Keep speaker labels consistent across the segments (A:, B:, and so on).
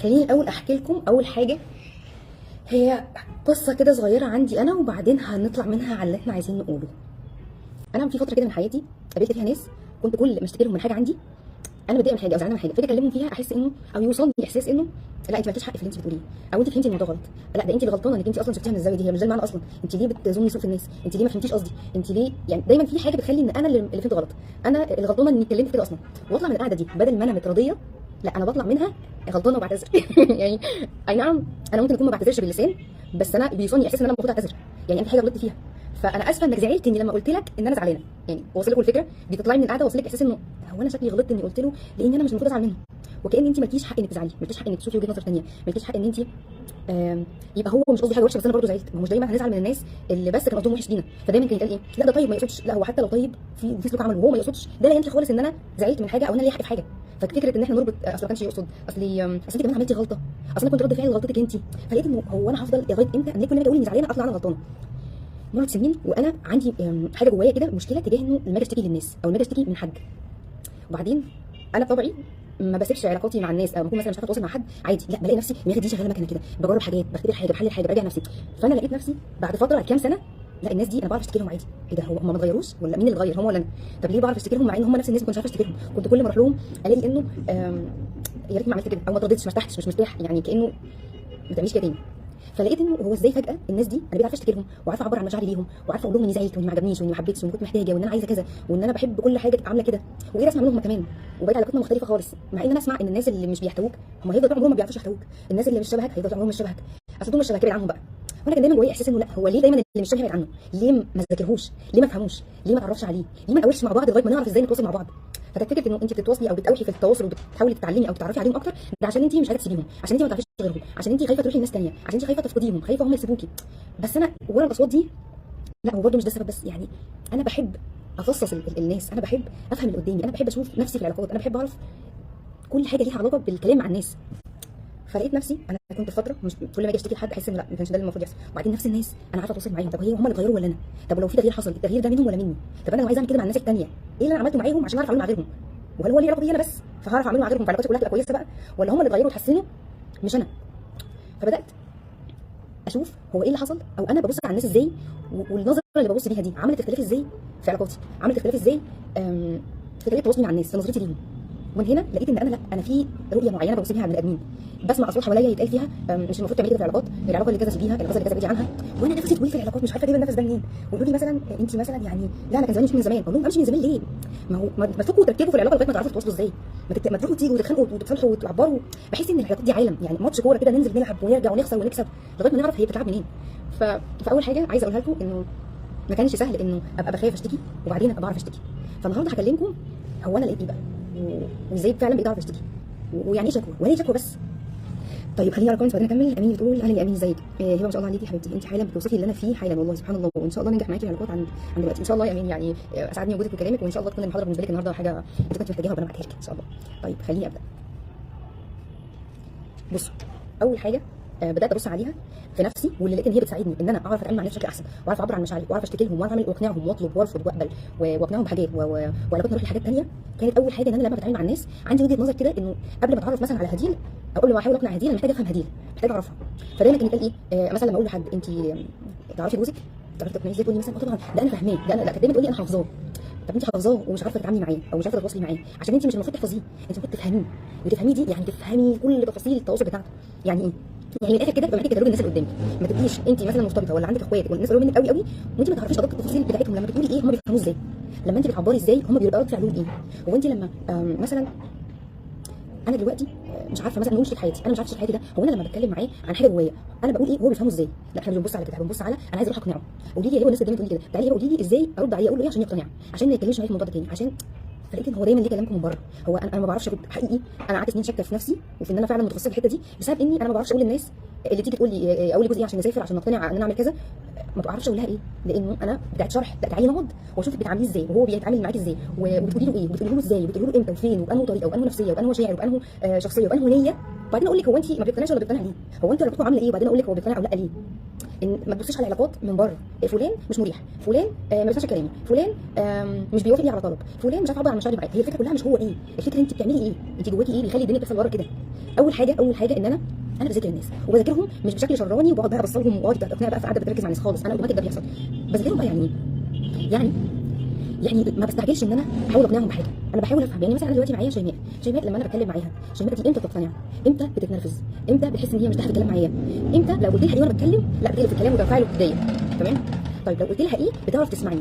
A: خليني الاول احكي لكم اول حاجه. هي قصه كده صغيره عندي انا، وبعدين هنطلع منها على اللي احنا عايزين نقوله. انا في فتره كده من حياتي قابلت فيها ناس كنت كل ما اشتكي لهم من حاجه عندي، انا متضايقه من حاجه او زعلانه من حاجه، فاجي اكلمهم فيها احس انه او يوصلني احساس انه لا انت مالكيش حق في اللي انت بتقوليه، او انت فهمتي الموضوع غلط، لا ده انت اللي غلطانه انك انت اصلا شفتيها من الزاويه دي، هي مش ده المعنى اصلا، انت ليه بتزومي سوء في الناس، انت ليه ما فهمتيش قصدي، انت ليه يعني دايما في حاجه بتخلي ان انا اللي فهمت غلط، انا اللي غلطانه اني اتكلمت كده اصلا، واطلع من القعده دي بدل ما انا متراضيه، لا انا بطلع منها غلطانه وبعتذر. يعني اي نعم انا ممكن اكون ما بعتذرش باللسان، بس انا بيوصلني احساس ان انا المفروض اعتذر، يعني انت حاجه غلطت فيها، فانا اسفه انك زعلتني لما قلت لك ان انا زعلانه، يعني واصل لكم الفكره دي، تطلعي من القعده واصل لك احساس انه هو انا شكلي غلطت اني قلت له، لان انا مش المفروض ازعل منه، وكأن انت مالكيش حق انك تزعلي، مالكيش حق انك تشوفي وجهه نظر ثانيه، مالكيش حق ان انت يبقى هو مش قصدي حاجه وحشه بس انا برضه زعلت، ما هو مش دايما هنزعل من الناس اللي بس كان قصدهم وحش لينا، فدايما كان يتقال ايه لا ده طيب ما يقصدش، لا هو حتى لو طيب في سلوك عمله وهو ما يقصدش، ده لا ينفي خالص ان انا زعلت من حاجه او انا ليا حق في حاجه، ففكره ان احنا نربط اصل ما كانش يقصد، اصل انت كمان عملتي غلطه، اصل انا كنت رد فعل غلطتك انت، فلقيت انه هو انا هفضل لغايه امتى ان كل ما اقول اني زعلانه اطلع انا غلطانه. مرت سنين وانا عندي حاجه جوايا كده مشكله تجاه انه لما اجي اشتكي للناس او لما اجي اشتكي من حد، وبعدين انا بطبعي ما بسيبش علاقاتي مع الناس، او بكون مثلا مش عارفه اتواصل مع حد عادي، لا بلاقي نفسي دماغي دي شغاله مكنه كده، بجرب حاجات، بختبر حاجه، بحلل حاجه، براجع نفسي، فانا لقيت نفسي بعد فتره بعد كام سنه لا الناس دي انا بعرف اشتكي لهم عادي، ايه ده هو هم ما اتغيروش ولا مين اللي اتغير هم ولا انا؟ طب ليه بعرف اشتكي لهم مع ان هم نفس الناس ما كنتش عارفه اشتكي لهم، كنت كل ما اروح لهم الاقي انه يا ريتني ما عملت كده او ما اترددتش ما ارتحتش مش مرتاح، يعني كانه ما تعمليش كده تاني. فلقيت انه هو ازاي فجاه الناس دي انا بقيت عارفه اشتكي لهم وعارفه اعبر عن مشاعري ليهم وعارفه اقول لهم اني زعلت واني ما عجبنيش واني ما حبيتش واني كنت محتاجه وان انا عايزه كذا وان انا بحب كل حاجه تبقى عامله كده، وايه اسمع منهم كمان، وبقت علاقتنا مختلفه خالص، مع ان انا اسمع ان الناس اللي مش بيحتووك هم هيفضلوا طول عمرهم ما بيعرفوش يحتووك، الناس اللي مش شبهك هيفضلوا طول عمرهم مش شبهك، اصل دول مش شبهك ابعد عنهم بقى. وانا كان دايما جوايا احساس انه لا هو ليه دايما اللي مش شبهي ابعد عنه، ليه ما ذاكرهوش، ليه ما افهموش، ليه ما اتعرفش عليه، ليه ما نقولش مع بعض لغايه ما نعرف ازاي نتواصل مع بعض. فكانت فكره انه انت بتتواصلي او بتأوحي في التواصل وبتحاولي تتعلمي او تتعرفي عليهم اكتر، ده عشان انت مش عايزه تسيبيهم، عشان انت ما تعرفيش غيرهم، عشان انت خايفه تروحي لناس ثانيه، عشان انت خايفه تفقديهم، خايفه هم يسيبوكي. بس انا ورا الاصوات دي لا هو برده مش ده السبب، بس يعني انا بحب افصص الناس، انا بحب افهم اللي قدامي، انا بحب اشوف نفسي في العلاقات، انا بحب اعرف كل حاجه ليها علاقه بالكلام مع الناس. فلقيت نفسي انا كنت في فتره مش كل ما اجي اشتكي لحد احس ان لا ما كانش ده اللي المفروض يحصل، وبعدين نفس الناس انا عارفه اتواصل معاهم، طب هي هم اللي اتغيروا ولا انا؟ طب لو في تغيير حصل التغيير ده منهم ولا مني؟ طب انا لو عايزه اعمل كده مع الناس الثانيه ايه اللي انا عملته معاهم عشان اعرف اعمله مع غيرهم؟ وهل هو ليه علاقه بيا انا بس فهعرف اعمله مع غيرهم فعلاقاتي كلها تبقى كويسه بقى، ولا هم اللي اتغيروا وتحسنوا مش انا؟ فبدات اشوف هو ايه اللي حصل، او انا ببص على الناس ازاي، والنظره اللي ببص بيها دي عملت اختلاف ازاي في علاقاتي، عملت اختلاف ازاي في طريقه تواصلي مع الناس، في نظرتي ليهم. ومن هنا لقيت ان انا لا انا في رؤيه معينه ببص بيها على البني ادمين، بسمع اصوات حواليا يتقال فيها مش المفروض تعملي كده في العلاقات، العلاقه اللي كذا سيبيها، العلاقه اللي كذا ابعدي عنها، وانا نفسي طويل في العلاقات مش عارفه اجيب النفس ده منين، ويقولوا لي مثلا انت مثلا يعني لا انا كان زماني مش من زمان، اقول لهم امشي من زمان ليه؟ ما هو ما تفكوا وتركبوا في العلاقه لغايه ما تعرفوا تتواصلوا ازاي، ما تروحوا تيجوا وتتخانقوا وتتصالحوا وتعبروا، بحس ان العلاقات دي عالم، يعني ماتش كوره كده ننزل نلعب ونرجع ونخسر ونكسب لغايه ما نعرف هي بتتلعب منين. فاول حاجه عايزه اقولها لكم انه ما كانش سهل انه ابقى بخاف اشتكي وبعدين ابقى بعرف اشتكي، فالنهارده هكلمكم هو انا لقيت ايه بقى وازاي فعلا بقيت اعرف اشتكي ويعني ايه شكوى ولا شكوى بس. طيب خليني اقرا كومنتس وبعدين اكمل. امين بتقول اهلا يا امين ازيك؟ هبه ما شاء الله عليكي يا حبيبتي، انت حالا بتوصفي اللي انا فيه حالا والله سبحان الله، وان شاء الله ننجح معاكي العلاقات عن دلوقتي ان شاء الله يا امين، يعني اسعدني وجودك وكلامك، وان شاء الله تكون المحاضره بالنسبه لك النهارده حاجه انت كنت محتاجاها وربنا بعتها لك ان شاء الله. طيب خليني ابدا. بصوا اول حاجه بدات ابص عليها في نفسي واللي لقيت ان هي بتساعدني ان انا اعرف اتعامل مع الناس بشكل احسن، واعرف اعبر عن مشاعري، واعرف اشتكي لهم، واعرف اعمل واقنعهم واطلب وارفض واقبل واقنعهم بحاجات وعلاقات نروح لحاجات ثانيه. كانت اول حاجه ان انا لما بتعامل مع الناس عندي وجهه نظر كده انه قبل ما اتعرف مثلا على هديل او قبل ما احاول اقنع هديل انا محتاجه افهم هديل، محتاجه اعرفها. فدايما كان يتقال ايه مثلا لما اقول لحد انت تعرفي جوزك تعرفي تقنعيه ازاي، تقول لي مثلا طبعا ده انا فاهماه، ده انا لا، كانت دايما تقول لي انا حافظاه. طب انت حافظاه ومش عارفه تتعاملي معاه او مش عارفه تتواصلي معاه عشان انت مش المفروض تحفظيه، انت المفروض تفهميه، وتفهميه دي يعني تفهمي كل تفاصيل التواصل بتاعته. يعني ايه؟ يعني من الاخر كده تبقى محتاجه تدربي الناس اللي قدامك، ما تبقيش انت مثلا مرتبطه ولا عندك اخوات والناس قريبه منك قوي قوي وانت ما تعرفيش ادق التفاصيل بتاعتهم، لما بتقولي ايه هم بيفهموا ازاي، لما انت بتعبري ازاي هم بيبقوا رد فعلهم ايه. هو انت لما مثلا انا دلوقتي مش عارفه مثلا نقول شريك حياتي، انا مش عارفه شريك حياتي ده هو انا لما بتكلم معاه عن حاجه جوايا انا بقول ايه هو بيفهمه ازاي، لا احنا مش بنبص على كده، احنا بنبص على انا عايز اروح اقنعه. قولي لي يا هبه الناس اللي بتقولي كده تعالي هبه قولي لي ازاي ارد عليه اقول له ايه عشان يقتنع، عشان ما يتكلمش معايا في الموضوع ده تاني، عشان فلقيت ان هو دايما ليه كلامكم من بره. هو انا ما بعرفش حقيقي، انا قعدت سنين شاكه في نفسي وفي ان انا فعلا متخصصه في الحته دي بسبب اني انا ما بعرفش اقول للناس اللي تيجي تقول لي اقول لجوزي ايه عشان نسافر عشان نقتنع ان انا اعمل كذا، ما بعرفش اقول لها ايه لانه انا بتاعت شرح، لا تعالي نقعد واشوفك بتعامليه ازاي وهو بيتعامل معاكي ازاي وبتقولي له ايه وبتقولي له ازاي وبتقولي له امتى وفين وبانه طريقه وبانه نفسيه وبانه مشاعر وبانه شخصيه وبانه نيه، وبعدين اقول لك هو انت ما بتقتنعش ولا بتقتنع ليه، هو انت علاقتكم عامله ايه، وبعدين اقول لك هو بيقتنع او لا ليه. ان ما تبصيش على العلاقات من بره، فلان مش مريح، فلان ما بيسمعش كلامي، فلان مش بيوافقني على طلب، فلان مش عارف اعبر عن مشاعري معاه. هي الفكره كلها مش هو ايه، الفكره انت بتعملي ايه، انت جواكي ايه بيخلي الدنيا بتحصل بره كده. اول حاجه ان انا بذاكر الناس وبذاكرهم مش بشكل شراني وبقعد بقى ابصلهم واقعد اقنع بقى في قاعده بتركز مع الناس خالص. انا اوتوماتيك ده بيحصل، بذاكرهم بقى يعني يعني ما بستعجلش ان انا احاول اقنعهم بحاجه، انا بحاول افهم. يعني مثلا انا دلوقتي معايا شيماء لما انا بتكلم معاها، شيماء دي امتى بتقتنع، امتى بتتنرفز، امتى بتحس ان هي مش داخله تتكلم معايا، امتى لو قلت لها ايه وانا بتكلم لا بتقلب في الكلام وتنفعل وتتضايق. تمام. طيب لو قلت لها ايه بتعرف تسمعني،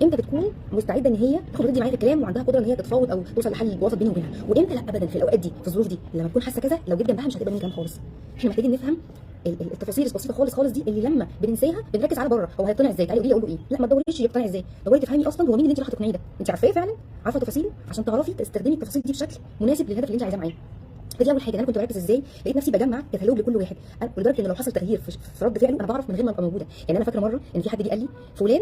A: امتى بتكون مستعده ان هي تاخد وتدي معايا في الكلام وعندها قدره ان هي تتفاوض او توصل لحل وسط بيني وبينها، وامتى لا ابدا. في الاوقات دي في الظروف دي لما بكون حاسه كذا لو جيت جنبها مش هتقبل مني كلام خالص. احنا محتاجين نفهم التفاصيل البسيطه خالص دي اللي لما بننساها بنركز على بره. هو هيقتنع ازاي؟ تعالي قولي لي اقول له ايه؟ لا ما تدوريش يقتنع ازاي، دوري تفهمي اصلا هو مين اللي انت رايحه تقنعيه ده. انت عارفاه فعلا، عارفه تفاصيله عشان تعرفي تستخدمي التفاصيل دي بشكل مناسب للهدف اللي انت عايزاه معاه. فدي اول حاجه. انا كنت بركز ازاي، لقيت نفسي بجمع كتالوج لكل واحد، لدرجه ان لو حصل تغيير في رد فعله انا بعرف من غير ما ابقى موجوده. يعني انا فاكره مره ان في حد جه قال لي فلان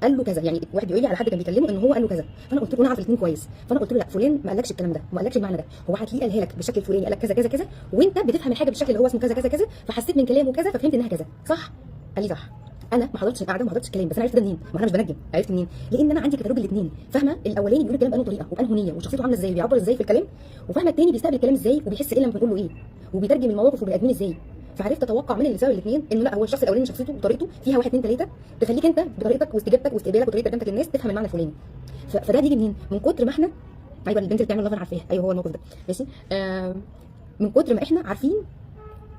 A: قال له كذا، يعني واحد بيقول لي على حد كان بيكلمه ان هو قال له كذا، فانا قلت له انا عارف الاثنين كويس، فانا قلت له لا فلان ما قالكش الكلام ده وما قالكش المعنى ده، هو هتلاقيه قالها لك بالشكل الفلاني، قال لك كذا كذا كذا وانت بتفهم الحاجه بالشكل اللي هو اسمه كذا كذا كذا، فحسيت من كلامه كذا ففهمت انها كذا، صح؟ قال لي صح. انا ما حضرتش القعده ما حضرتش الكلام، بس انا عرفت ده منين؟ ما انا مش بنجم، عرفت منين؟ لان انا عندي كتالوج الاثنين، فاهمه الاولاني بيقول الكلام بانه طريقه وبانه نيه وشخصيته عامله ازاي وبيعبر ازاي في الكلام، وفاهمه الثاني بيستقبل الكلام ازاي وبيحس ايه لما بنقول له ايه، وبيترجم المواقف وبني ادمين ازاي. فعرفت اتوقع من اللي سبب الاثنين انه لا هو الشخص الاولاني شخصيته وطريقته فيها 1 2 3 تخليك انت بطريقتك واستجابتك واستقبالك وطريقه ترجمتك للناس تفهم المعنى الفلاني. فده بيجي منين؟ من كتر ما احنا ايوه البنت اللي بتعمل لافر عارفاها، ايوه هو الموقف ده ماشي. من كتر ما احنا عارفين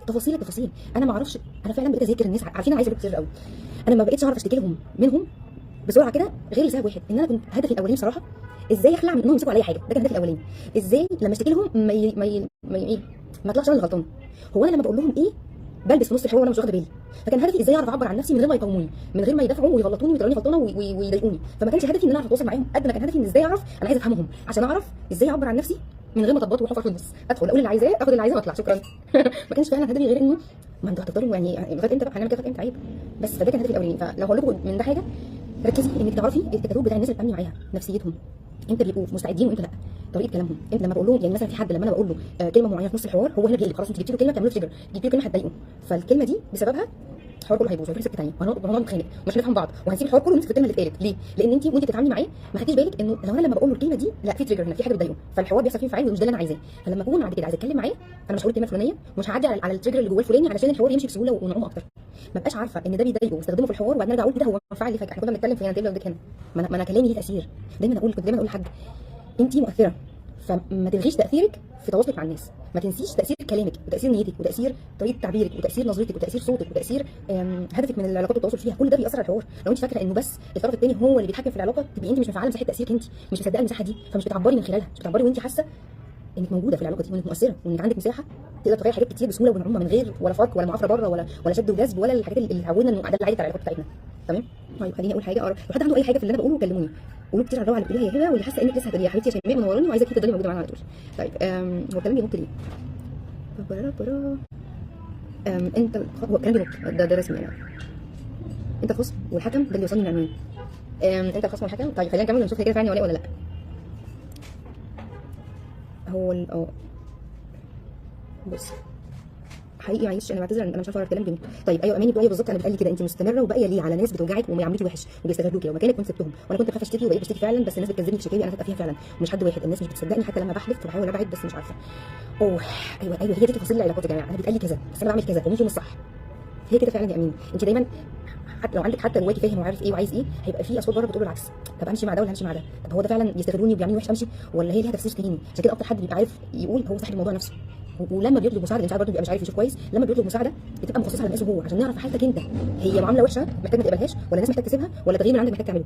A: التفاصيل. انا ما اعرفش، انا فعلا بقيت اذاكر الناس، عارفين انا عايزه كتير قوي. انا ما بقيتش اعرف اشتكي لهم منهم بسرعه كده غير لسبب واحد، ان انا كنت هدفي الاولاني بصراحه ازاي اخلع من انهم يمسكوا عليا حاجه. ده كان هدفي الاولاني، ازاي لما اشتكي لهم ما اطلعش انا اللي غلطان. هو انا لما بقول لهم ايه بلبس في نص الحوار وانا مش واخده بالي. فكان هدفي ازاي اعرف اعبر عن نفسي من غير ما يقاوموني، من غير ما يدافعوا ويغلطوني ويطلعوني غلطانه ويضايقوني. فما كانش هدفي ان انا اعرف اتواصل معاهم قد ما كان هدفي ان ازاي اعرف انا عايزه افهمهم عشان اعرف ازاي اعبر عن نفسي من غير ما اطبط وحفر في النص، ادخل اقول اللي عايزاه اخد اللي عايزاه واطلع شكرا. ما كانش فعلا هدفي غير انه ما انتوا هتفضلوا يعني لغايه امتى بقى هنعمل كده لغايه امتى؟ عيب. بس فده كان هدفي الاولاني. فلو هقول لكم من ده حاجه، ركزي انك تعرفي الكتالوج بتاع الناس اللي بتتعاملي معاها، نفسيتهم، امتى بيبقوا مستعدين وامتى لا، طريقه كلامهم، امتى لما بقول لهم. يعني مثلا في حد لما انا بقول له كلمه معينه في نص الحوار هو هنا بيقلب خلاص، انت جبتي له كلمه بتعمله تريجر، جبتي له كلمه هتضايقه، فالكلمه دي بسببها الحوار كله هيبوظ وهيفرق سكه ثانيه وهنقعد نتخانق ومش هنفهم بعض وهنسيب الحوار كله ونمسك الكلمه اللي اتقالت. ليه؟ لان انت وانت بتتعاملي معاه ما خدتيش بالك انه لو انا لما بقول له الكلمه دي لا في تريجر هنا، في حاجه بتضايقه، فالحوار بيحصل فيه انفعال ومش ده اللي انا عايزاه. فلما اكون بعد كده عايزه اتكلم معاه انا مش هقول الكلمه الفلانيه، مش هعدي على التريجر اللي جواه الفلاني علشان الحوار يمشي بسهوله ونعوم اكتر. ما بقاش عارفه ان ده بيضايقه واستخدمه في الحوار وبعدين ارجع اقول ده هو منفعل لي فجاه. احنا كنا بنتكلم في هنا وديك هنا، ما انا كلامي ليه تاثير. كنت دايما اقول لحد انت مؤثره، فما تلغيش تاثيرك في تواصلك مع الناس، ما تنسيش تاثير كلامك وتاثير نيتك وتاثير طريقه تعبيرك وتاثير نظرتك وتاثير صوتك وتاثير هدفك من العلاقات والتواصل فيها. كل ده بيأثر على الحوار. لو انت فاكره انه بس الطرف الثاني هو اللي بيتحكم في العلاقه تبقي انت مش مفعله مساحه تاثيرك، انت مش مصدقه المساحه دي، فمش بتعبري من خلالها، مش بتعبري وانت حاسه انك موجوده في العلاقه دي وانك مؤثره وانك عندك مساحه تقدر تغير حاجات كتير بسهوله وبنعومه من غير ولا فرق ولا معافره بره ولا شد وجذب ولا الحاجات اللي اتعودنا انه ده العادي بتاع العلاقات بتاعتنا. تمام. طيب خليني اقول حاجه، لو حد عنده اي حاجه في اللي انا بقوله كلموني، قولوا كتير على الروعه اللي بتقوليها يا هبه، واللي حاسه انك لسه هتقولي يا حبيبتي يا شيماء منوراني وعايزاكي تفضلي موجوده معانا على طول. طيب هو الكلام بينط ليه؟ انت هو الكلام بينط ده رسمي يعني. انت الخصم والحكم، ده اللي وصلني من عنوان. انت الخصم والحكم. طيب خلينا نكمل ونشوف هي كده فعلا ولا لا. هو بص حقيقي معلش انا بعتذر، انا مش عارفه الكلام بينط. طيب ايوه اماني بتقولي بالظبط، انا بتقال لي كده انت مستمره وباقيه ليه على ناس بتوجعك ومعاملتي وحش وبيستغلوكي، ومكانك كنت سبتهم، وانا كنت بخاف اشتكي وبقيت بشتكي فعلا، بس الناس بتكذبني في شكاوي انا فاتقه فيها فعلا ومش حد واحد، الناس مش بتصدقني حتى لما بحلف وبحاول ابعد بس مش عارفه. اوه ايوه هي دي تفاصيل العلاقات يا جماعه. انا بيتقال لي كذا بس انا بعمل كذا ومش الصح. هي كده فعلا يا امين. انت دايما حتى لو عندك حتى جواكي فاهم وعارف ايه وعايز ايه، هيبقى في اصوات بره بتقول العكس. طب امشي مع ده ولا امشي مع ده؟ طب هو ده فعلا بيستغلوني وبيعملوني وحش امشي، ولا هي ليها تفسير تاني؟ عشان كده اكتر حد بيبقى عارف يقول هو صاحب الموضوع نفسه. ولما بيطلب مساعده الانسان برضه بيبقى مش عارف يشوف كويس، لما بيطلب مساعده بتبقى مخصصه على مقاسه هو عشان نعرف حالتك انت، هي معامله وحشه محتاج ما تقبلهاش، ولا الناس محتاج تسيبها، ولا تغيير من عندك محتاج تعمله.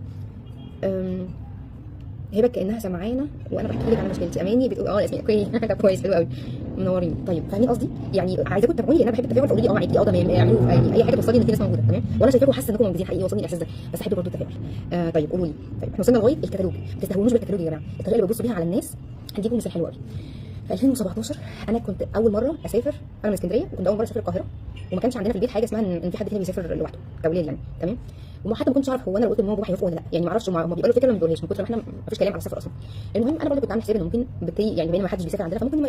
A: هبه كانها سمعانه وانا بحكي لك عن مشكلتي. اماني بتقول ياسمين اوكي طب كويس حلو قوي منورين. طيب فاهمين قصدي؟ يعني عايزاكم تتابعوني لان انا بحب التفاعل، فقولوا لي معاكي تمام اعملوا اي حاجه توصلي ان في ناس موجوده تمام، وانا شايفاكم وحاسه انكم موجودين حقيقي وصلني الاحساس ده، بس احب برضه التفاعل. طيب قولوا لي. طيب احنا وصلنا لغايه الكتالوج، ما تستهونوش بالكتالوج يا جماعه، الطريقه اللي ببصوا بيها على الناس. هديكم مثال حلو قوي. في 2017 انا كنت اول مره اسافر، انا من اسكندريه وكنت اول مره اسافر القاهره، وما كانش عندنا في البيت حاجه اسمها ان في حد فينا بيسافر لوحده كاولاد يعني تمام. وحتى ما كنتش اعرف هو انا لو قلت لماما وبابا هيوافقوا ولا لا، يعني ما اعرفش، ما بيقولوا الفكره ما بيقولهاش من كتر ما احنا ما فيش كلام على السفر اصلا. المهم انا برضه كنت عامله حسابي ان ممكن يعني بما ان ما حدش بيسافر عندنا فممكن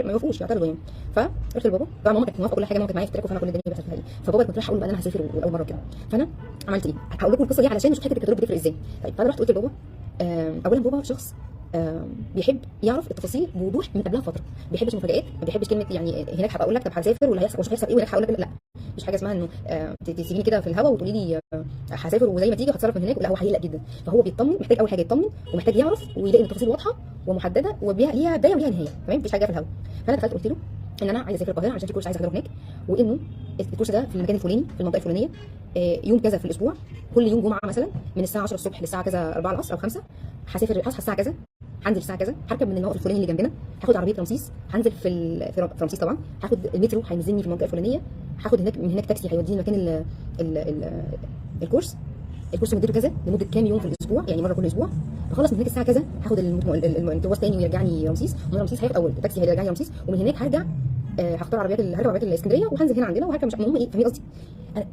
A: ما يوافقوش يعترضوا يعني. فقلت لبابا، طبعا ماما كانت موافقه كل حاجه، ماما كانت معايا في التراك وفاهمه كل الدنيا بتحصل فيها ايه. فبابا كنت رايحه اقول له انا هسافر واول مره كده. فانا عملت ايه؟ هقول لكم القصه دي علشان نشوف حته الكتالوج بتفرق ازاي. طيب فانا رحت قلت لبابا، اولا بابا شخص بيحب يعرف التفاصيل بوضوح من قبلها فتره، ما بيحبش مفاجآت، ما بيحبش كلمه يعني هناك هبقى اقول لك طب هسافر ولا هيحصل مش هيحصل ايه وهناك هقول لك لا، مش حاجه اسمها انه تسيبيني كده في الهوا وتقولي لي هسافر وزي ما تيجي هتصرف من هناك. لا، هو هيقلق جدا. فهو بيطمن، محتاج اول حاجه يطمن ومحتاج يعرف ويلاقي ان التفاصيل واضحه ومحدده ليها بدايه وليها نهايه، تمام؟ مفيش حاجه في الهوا. فانا دخلت قلت له ان انا عايزه اسافر القاهره عشان في كورس عايزه احضره هناك، وانه الكورس ده في المكان الفلاني في المنطقه الفلانيه يوم كذا في الاسبوع، كل يوم جمعه مثلا من الساعه 10 الصبح للساعه كذا 4 العصر او 5. هسافر، هصحى الساعه كذا، هنزل الساعه كذا، هركب من الموقف الفلاني اللي جنبنا، هاخد عربيه رمسيس، هنزل في رمسيس طبعا، هاخد المترو هينزلني في المنطقه الفلانيه، هاخد هناك من هناك تاكسي هيوديني مكان الكورس مدته كذا لمده كام يوم في الاسبوع، يعني مره كل اسبوع. بخلص من هناك الساعه كذا، هاخد الميكروباص تاني ويرجعني رمسيس، ومن رمسيس هياخد اول تاكسي هيرجعني رمسيس، ومن هناك هرجع هختار هركب عربيات الاسكندريه وهنزل هنا عندنا وهركب. مش المهم ايه، فاهمين قصدي؟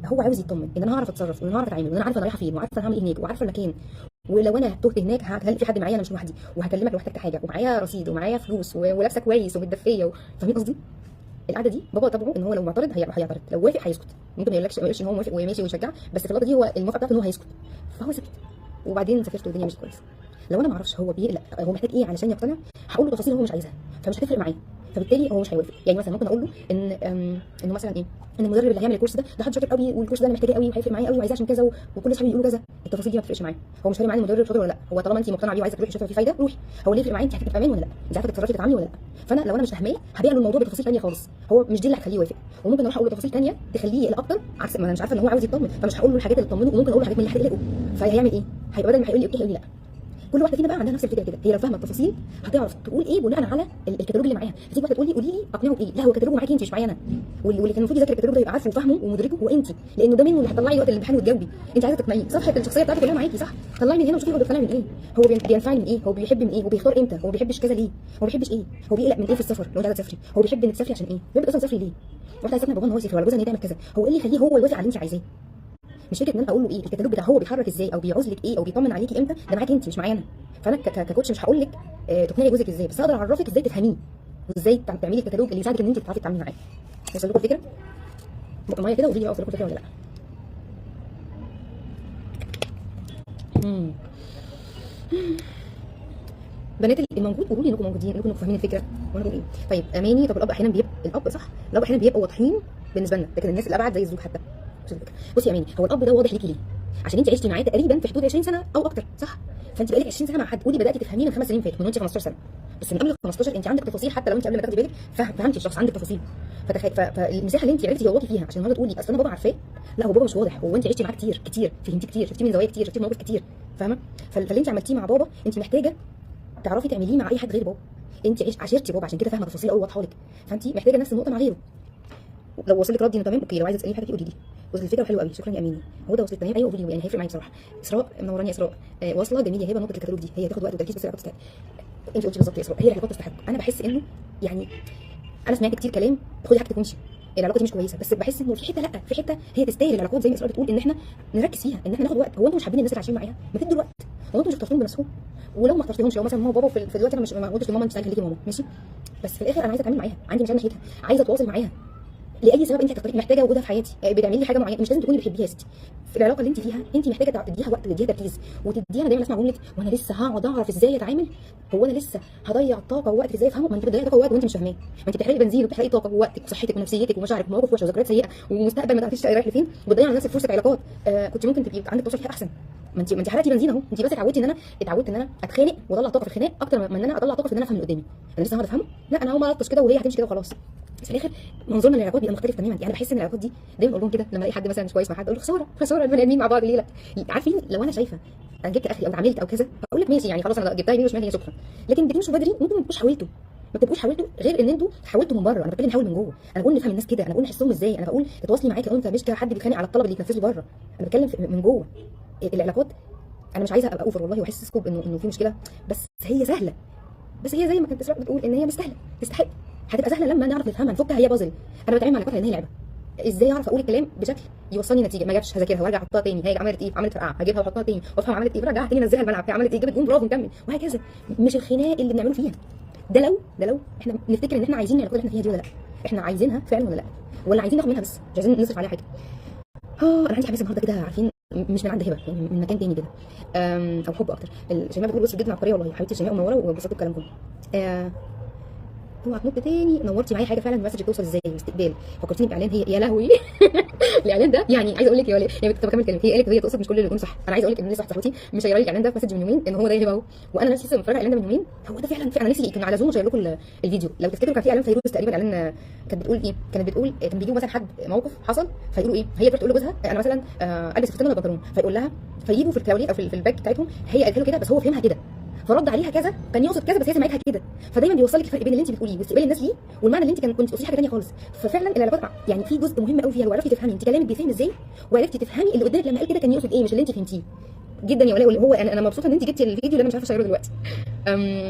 A: هو عاوز يطمن ان انا هعرف اتصرف وان انا هعرف اتعامل وان انا عارفه انا رايحه فين وعارفه انا هعمل ايه هناك وعارفه المكان، ولو انا تهت هناك هل في حد معايا، انا مش لوحدي، وهكلمك لو احتجت حاجه، ومعايا رصيد ومعايا فلوس ولابسه كويس ومتدفيه فاهمين قصدي؟ القعده دي بابا طبعه ان هو لو معترض هيعترض، لو وافق هيسكت، ممكن ما يقولش ان هو موافق وماشي ويشجع، بس في اللحظه دي هو الموافقه بتاعته ان هو هيسكت، فهو سكت. وبعدين سافرت والدنيا مشيت كويس. لو انا ما اعرفش هو بيقلق هو محتاج ايه علشان يقتنع، هقول له تفاصيل هو مش عايزها فمش هتفرق معاه، فبالتالي هو مش هيوافق. يعني مثلا ممكن اقول له ان انه مثلا ايه، ان المدرب اللي هيعمل الكورس ده حد شاطر قوي والكورس ده انا محتاجاه قوي وهيفرق معايا قوي وعايزاه عشان كذا وكل اصحابي بيقولوا كذا. التفاصيل دي ما بتفرقش معاه، هو مش فارق معاه المدرب شاطر ولا لا، هو طالما انت مقتنعه بيه وعايزه تروحي شاطره في فايده روحي. هو اللي يفرق معاه انت هتبقى في امان ولا لا، انت عارفه تتصرفي تتعاملي ولا لا. فانا لو انا مش فاهماه هبيع له الموضوع بتفاصيل ثانيه خالص، هو مش دي اللي هتخليه يوافق. وممكن اروح اقول له تفاصيل ثانيه تخليه يقلق اكتر، عكس ما انا مش عارفه ان هو عاوز يطمن، فمش هقول له الحاجات اللي تطمنه، وممكن اقول له حاجات من اللي هتقلقه. فهيعمل ايه؟ هيبقى بدل ما هيقول لي اوكي هيقول لي لا. كل واحده فينا بقى عندها نفس الفكره كده، هي لو فاهمه التفاصيل هتعرف تقول ايه بناء على الكتالوج اللي معاها. فتيجي واحده تقول لي قولي لي اقنعه بايه، لا هو كتالوجه معاكي انت مش معايا انا، واللي كان المفروض يذاكر الكتالوج ده يبقى عارفه وفاهمه ومدركه هو انت، لانه ده منه اللي هتطلعي وقت الامتحان وتجاوبي. انت عايزه تقنعيه صفحه الشخصيه بتاعتك كلها معاكي صح، طلعي من هنا وشوفي هو بيقتنع من ايه، هو بينفعل من ايه، هو بيحب من ايه، هو بيختار امتى، هو بيحبش كذا ليه، هو بيحبش ايه، هو بيقلق من ايه في السفر لو انت عايزه تسافري، هو بيحب انك تسافري عشان ايه، بيحب اصلا تسافري ليه، واحده عايزه تقنع بابا ان هو يسافر ولا جوزها ان هي تعمل كذا، هو ايه اللي يخليه هو يوافق على اللي انت عايزاه. مش فكره ان انا اقول له ايه الكتالوج بتاع هو بيتحرك ازاي او بيعوز لك ايه او بيطمن عليكي امتى، ده معاكي انت مش معايا انا. فانا ككوتش مش هقول لك تقنعي جوزك ازاي، بس هقدر اعرفك ازاي تفهميه وازاي تعملي الكتالوج اللي يساعدك ان انت تعرفي تتعاملي معاه. وصل لكم الفكره؟ بقى معايا كده وقولي لي بقى وصل لكم الفكره ولا لا. بنات الموجود قولوا لي انكم موجودين، انكم فاهمين الفكره وانا بقول ايه. طيب اماني، طب الاب احيانا بيبقى الاب صح، الاب احيانا بيبقوا واضحين بالنسبه لنا، لكن الناس الابعد زي الزوج حتى. بصي يا اماني، هو الاب ده واضح ليكي ليه؟ عشان انت عشتي معاه تقريبا في حدود 20 سنه او اكتر صح؟ فانت بقالك 20 سنه مع حد، قولي بداتي تفهميه من 5 سنين فاتوا، من وانت 15 سنه، بس من قبل 15 انت عندك تفاصيل، حتى لو انت قبل ما تاخدي بالك فهمتي الشخص، عندك تفاصيل. فالمساحه اللي انت عرفتي جواتي فيها عشان النهارده تقولي اصل انا بابا عارفاه، لا هو بابا مش واضح، هو انت عشتي معاه كتير كتير، فهمتيه كتير، شفتيه من زوايا كتير، شفتيه من مواقف كتير، فاهمه؟ فاللي انت عملتيه مع بابا انت محتاجه تعرفي تعمليه مع اي حد غير بابا. انت عشرتي بابا عشان كده فاهمه تفاصيل قوي واضحه لك، فانت محتاجه نفس النقطه مع غيره. لو وصل لك ردي انه تمام اوكي، لو عايزه تسالني حاجه قولي لي. وصل الفكره حلوه قوي، شكرا يا امينه. هو ده وصلت تمام، ايوه قولي لي، يعني هيفرق معايا بصراحه. اسراء منوراني يا اسراء، واصله جميل يا هبه. نقطه الكتالوج دي هي هتاخد وقت وتركيز، بس العلاقات تستحق. انت قلتي بالظبط يا اسراء، هي العلاقات تستحق. انا بحس انه يعني انا سمعت كتير كلام خدي حاجتك وامشي، العلاقه دي مش كويسه، بس بحس انه في حته، لا في حته هي تستاهل العلاقات زي ما اسراء بتقول، ان احنا نركز فيها، ان احنا ناخد وقت. هو انتوا مش حابين الناس اللي عايشين معاها، ما تدوا الوقت. هو انتوا مش اخترتوهم بنفسكم، ولو ما اخترتيهمش، لو مثلا ماما وبابا في الوقت انا مش ما قلتش لماما انت خليكي ماما ماشي، بس في الاخر انا عايزه اتعامل معاها، عندي مشاكل ناحيتها، عايزه اتواصل معاها لاي سبب انت هتختاري، محتاجه وجودها في حياتي، بتعملي لي حاجه معينه، مش لازم تكوني بتحبيها يا ستي. في العلاقه اللي انت فيها انت محتاجه تديها وقت، تديها تركيز، وتديها. انا دايما اسمع جمله وانا لسه هقعد اعرف ازاي اتعامل، هو انا لسه هضيع طاقه ووقت ازاي افهمه؟ ما انت بتضيعي طاقه ووقت وانت مش فاهماه، ما انت بتحرقي بنزين وبتحرقي طاقه ووقتك وصحتك ونفسيتك ومشاعرك ومواقف وحشه وذكريات سيئه ومستقبل ما تعرفيش رايح لفين، وبتضيعي على نفسك فرصه علاقات كنت ممكن تبقي عندك توصل فيها احسن. ما انت حرقتي بنزين اهو، انت بس اتعودتي ان انا اتخانق واطلع طاقه في الخناق اكتر من ان انا اطلع طاقه في ان انا افهم اللي قدامي. انا لسه هقعد افهمه؟ لا انا هقوم الطش كده وهي هتمشي كده وخلاص. بس في الاخر منظورنا للعلاقات بيبقى مختلف تماما. يعني انا بحس ان العلاقات دي دايما اقول لهم كده لما الاقي حد مثلا مش كويس مع حد، اقول له خساره خساره البني ادمين مع بعض ليه؟ لا عارفين لو انا شايفه انا جبت اخري او اتعاملت او كذا اقول لك ماشي، يعني خلاص انا جبتها يمين وشمال هي شكرا، لكن بتمشوا بدري ممكن ما تبقوش حاولتوا، غير ان انتوا حاولتوا من بره. انا بتكلم حاول من جوه، انا بقول نفهم الناس كده، انا بقول نحسهم ازاي، انا بقول تتواصلي معاكي لو انت مش حد بيتخانق على الطلب اللي يتنفذه بره، انا بتكلم من جوه العلاقات. انا مش عايزه ابقى اوفر والله واحسسكم انه في مشكله، بس هي سهله، بس هي زي ما كانت اسراء بتقول ان هي مستاهله، تستحق، هتبقى سهله لما نعرف نفهمها نفكها، هي بازل. انا بتعامل مع العلاقات لان هي لعبه، ازاي اعرف اقول الكلام بشكل يوصلني نتيجه؟ ما جابش هذاكرها وارجع احطها تاني، هي عملت ايه؟ عملت فرقعه، هجيبها واحطها تاني وافهم عملت ايه، وارجع تاني انزلها الملعب، هي عملت ايه؟ جابت جون، برافو نكمل، وهكذا. مش الخناق اللي بنعمله فيها. ده لو احنا نفتكر ان احنا عايزين العلاقات اللي احنا فيها دي ولا لا، احنا عايزينها فعلا ولا لا، ولا عايزين ناخد منها بس مش عايزين نصرف عليها حاجه. انا عندي حماس النهارده كده، عارفين، مش من عند هبه، يعني من مكان تاني كده، او حب اكتر. الشيماء بتقول بص جدا عبقريه والله حبيبتي الشيماء منوره وانبسطت بكلامكم. اوعى تنط تاني، نورتي معايا حاجه فعلا. المسج بتوصل ازاي؟ واستقبال. فكرتيني باعلان، هي يا لهوي الاعلان ده يعني عايزه اقول لك يا وليه، يعني كنت بكمل كلام، هي قالت وهي تقصد مش كل اللي يكون صح. انا عايزه اقول لك ان لسه واحده صاحبتي مش شايره لي الاعلان ده في مسج من يومين ان هو ده هبه اهو، وانا نفسي لسه متفرجه على الاعلان ده من يومين. هو ده فعلا انا نفسي كنا على زوم شاير لكم الفيديو. لو تفتكروا كان في اعلان فيروز تقريبا، اعلان كانت بتقول ايه، كان بيجيبوا مثلا حد موقف حصل فيقولوا ايه، هي تروح تقول لجوزها انا مثلا البس فستان ولا بنطلون، فيقول لها، فيجيبوا في الكلاوليه او في الباك بتاعتهم هي قالت له كده بس هو فهمها كده، فرد عليها كذا، كان يقصد كذا بس هي سمعتها كده. فدايما بيوصل لك الفرق بين اللي انت بتقوليه واستقبال الناس ليه والمعنى اللي انت كنت تقصديه حاجه ثانيه خالص. ففعلا العلاقات يعني في جزء مهم قوي فيها، لو عرفتي تفهمي انت كلامك بيفهم ازاي، وعرفتي تفهمي اللي قدامك لما قال كده كان يقصد ايه مش اللي انت فهمتيه جدا يا ولاء. هو انا مبسوطه ان انت جبتي الفيديو اللي انا مش عارفه اشيره دلوقتي.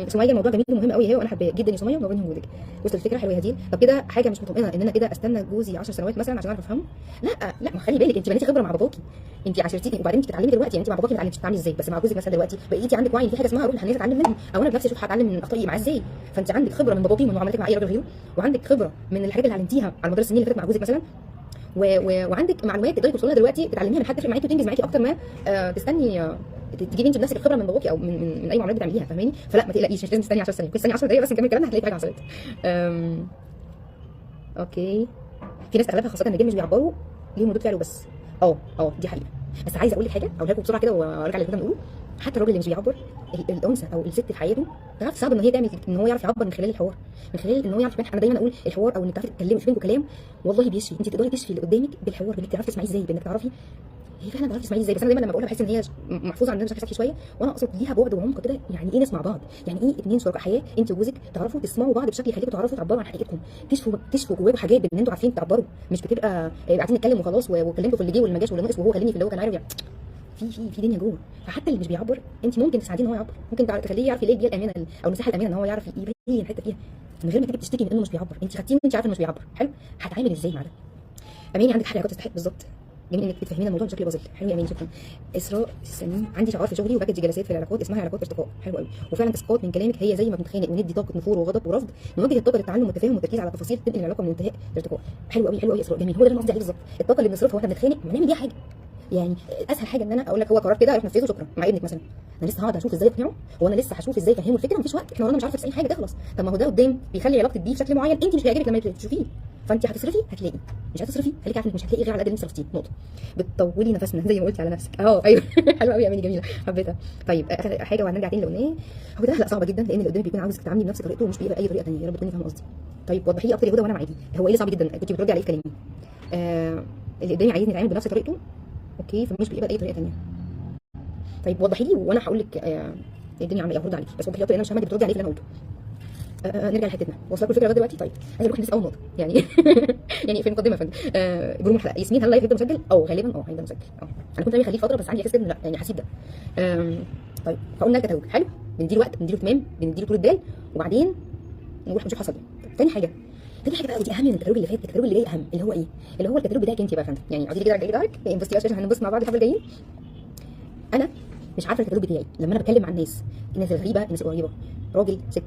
A: سميه الموضوع جميل ومهم قوي هي، وانا حباه جدا يا سميه، ونورني وجودك. وصلت الفكره حلوه يا هديل. طب كده حاجه مش مطمئنه ان انا كده استنى جوزي 10 سنوات مثلا عشان اعرف افهمه؟ لا ما خلي بالك، انت بنيتي خبره مع باباكي، انت عاشرتيه وبعدين انت بتتعلمي دلوقتي. يعني انت مع باباكي ما اتعلمتيش تتعاملي ازاي، بس مع جوزك مثلا دلوقتي بقيتي عندك وعي ان في حاجه اسمها اروح للحنيه اتعلم منهم، او انا بنفسي اشوف هتعلم من اخطائي معاه ازاي. فانت عندك خبره من باباكي ومن معاملتك مع اي راجل غيره، وعندك خبره من الحاجات اللي اتعلمتيها على مدار السنين اللي فاتت مع جوزك مثلا، وعندك معلومات تقدري توصلي لها دلوقتي تتعلميها من حد تفرق معاكي وتنجز معاكي اكتر ما تستني تجيبي انت بنفسك الخبره من باباكي او من اي معاملات بتعمليها، فاهماني؟ فلا ما تقلقيش، مش لازم تستني 10 ثواني، ممكن تستني 10 دقايق بس نكمل كلامنا هتلاقي في حاجه حصلت. اوكي. في ناس اغلبها خاصه الرجال مش بيعبروا ليهم ردود فعل بس. دي حقيقه. بس عايزه اقول لك حاجه، اقولها لكم بسرعه كده وارجع اللي كنا بنقوله. حتى الراجل اللي مش بيعبر، الانثى او الست في حياته تعرف صعب ان هي تعمل ان هو يعرف يعبر من خلال الحوار، من خلال ان هو يعرف انا دايما اقول الحوار او انك تعرفي تتكلمي في بينكم كلام والله بيشفي. انت تقدري تشفي اللي قدامك بالحوار، بانك تعرفي تسمعيه ازاي، بانك تعرفي هي فعلا تعرفي تسمعيه ازاي. بس انا دايما لما بقولها بحس ان هي محفوظه عندنا بشكل سطحي شويه، وانا اقصد ليها بعد وعمق كده. يعني ايه ناس مع بعض؟ يعني ايه اتنين شركاء حياه انت وجوزك تعرفوا تسمعوا بعض بشكل يخليكم تعرفوا تعبروا عن حقيقتكم، تشفوا جواكم حاجات بان انتوا عارفين تعبروا، مش بتبقى قاعدين نتكلم وخلاص وكلمته في اللي جه واللي ما جاش واللي ناقص وهو كلمني في اللي هو كان عارف. يعني في دنيا جوه. فحتى اللي مش بيعبر انت ممكن تساعديه ان هو يعبر، ممكن تخليه يعرف يلاقي البيئه الامنه او المساحه الامنه ان هو يعرف يبين حته فيها من غير ما تيجي تشتكي من انه مش بيعبر. انت خدتيه وانت عارفه انه مش بيعبر. حلو، هتعامل ازاي مع ده؟ اماني عندك حاجه تستحق بالظبط. جميل انك بتفهمينا الموضوع بشكل بسيط. حلو يا اماني، شكرا. اسراء السمين، عندي شعار في شغلي وباكج جلسات في العلاقات اسمها علاقات ارتقاء. حلو قوي. وفعلا اسقاط من كلامك هي زي ما بنتخانق وندي طاقه نفور وغضب ورفض، نوجه الطاقه للتعلم والتفاهم والتركيز على تفاصيل تنقل العلاقه من انتهاء لارتقاء. حلو قوي يا اسراء، جميل. هو ده اللي قصدي عليه بالظبط. الطاقه اللي بنصرفها واحنا بنتخانق ما نعمل بيها حاجه. يعني اسهل حاجه ان انا اقول لك هو قرار كده اروح انفذه شكرا. مع ابنك مثلا انا لسه هقعد اشوف ازاي اقنعه، وانا لسه هشوف ازاي افهمه الفكره، مفيش وقت، احنا ورانا مش عارفه 90 حاجه تخلص. طب ما هو ده قدام بيخلي علاقتك بيه بشكل معين انت مش هيعجبك لما تشوفيه، فانت هتصرفي هتلاقي، مش هتصرفي خليكي عارفه انك مش هتلاقي غير على قد اللي انت صرفتيه. نقطه. بتطولي نفسنا زي ما قلتي على نفسك. ايوه حلوه قوي يا اماني، جميله حبيتها. طيب اخر حاجه وهنرجع تاني لقلناه، هو ده لا صعبه جدا لان اللي قدامك بيكون عاوزك تتعاملي بنفس طريقته ومش باي طريقه ثانيه. يا رب تكوني فاهمه قصدي. طيب وضحي لي اكتر يا هدى وانا معاكي. هو ايه اللي صعب جدا كنت بتردي عليه في كلامي؟ اللي قدامي عايزني اتعامل بنفس طريقته، اوكي، فمش بيقبل اي طريقه ثانيه. طيب وضحي لي وانا هقول لك الدنيا عامله ايه، هرد عليكي، بس وضحي لي اكتر لان انا مش فاهمه انت بتردي عليه في اللي انا قلته. نرجع لحتتنا. واصله لكم الفكره لغايه دلوقتي؟ طيب عايزه اروح لسه اول نقطه يعني يعني في المقدمه يا فندم. جروم الحلقه ياسمين، هل اللايف هيبقى مسجل؟ غالبا هيبقى مسجل. انا كنت ناوي اخليه فتره بس عندي احساس ان لا يعني هسيب ده. طيب فقلنا الكتالوج حلو، بنديله وقت، بنديله اهتمام، بنديله طول البال، وبعدين نروح نشوف حصل ايه. تاني حاجه بقى ودي اهم من الكتالوج اللي فات. الكتالوج اللي جاي اهم، اللي هو ايه؟ اللي هو الكتالوج بتاعك انت بقى يا فندم. يعني اقعدي كده رجعي دارك انبسطي عشان هننبسط مع بعض الحبه الجايين. انا مش عارفه الكتالوج بتاعي لما انا بتكلم مع الناس الغريبه، الناس القريبه، راجل، ست،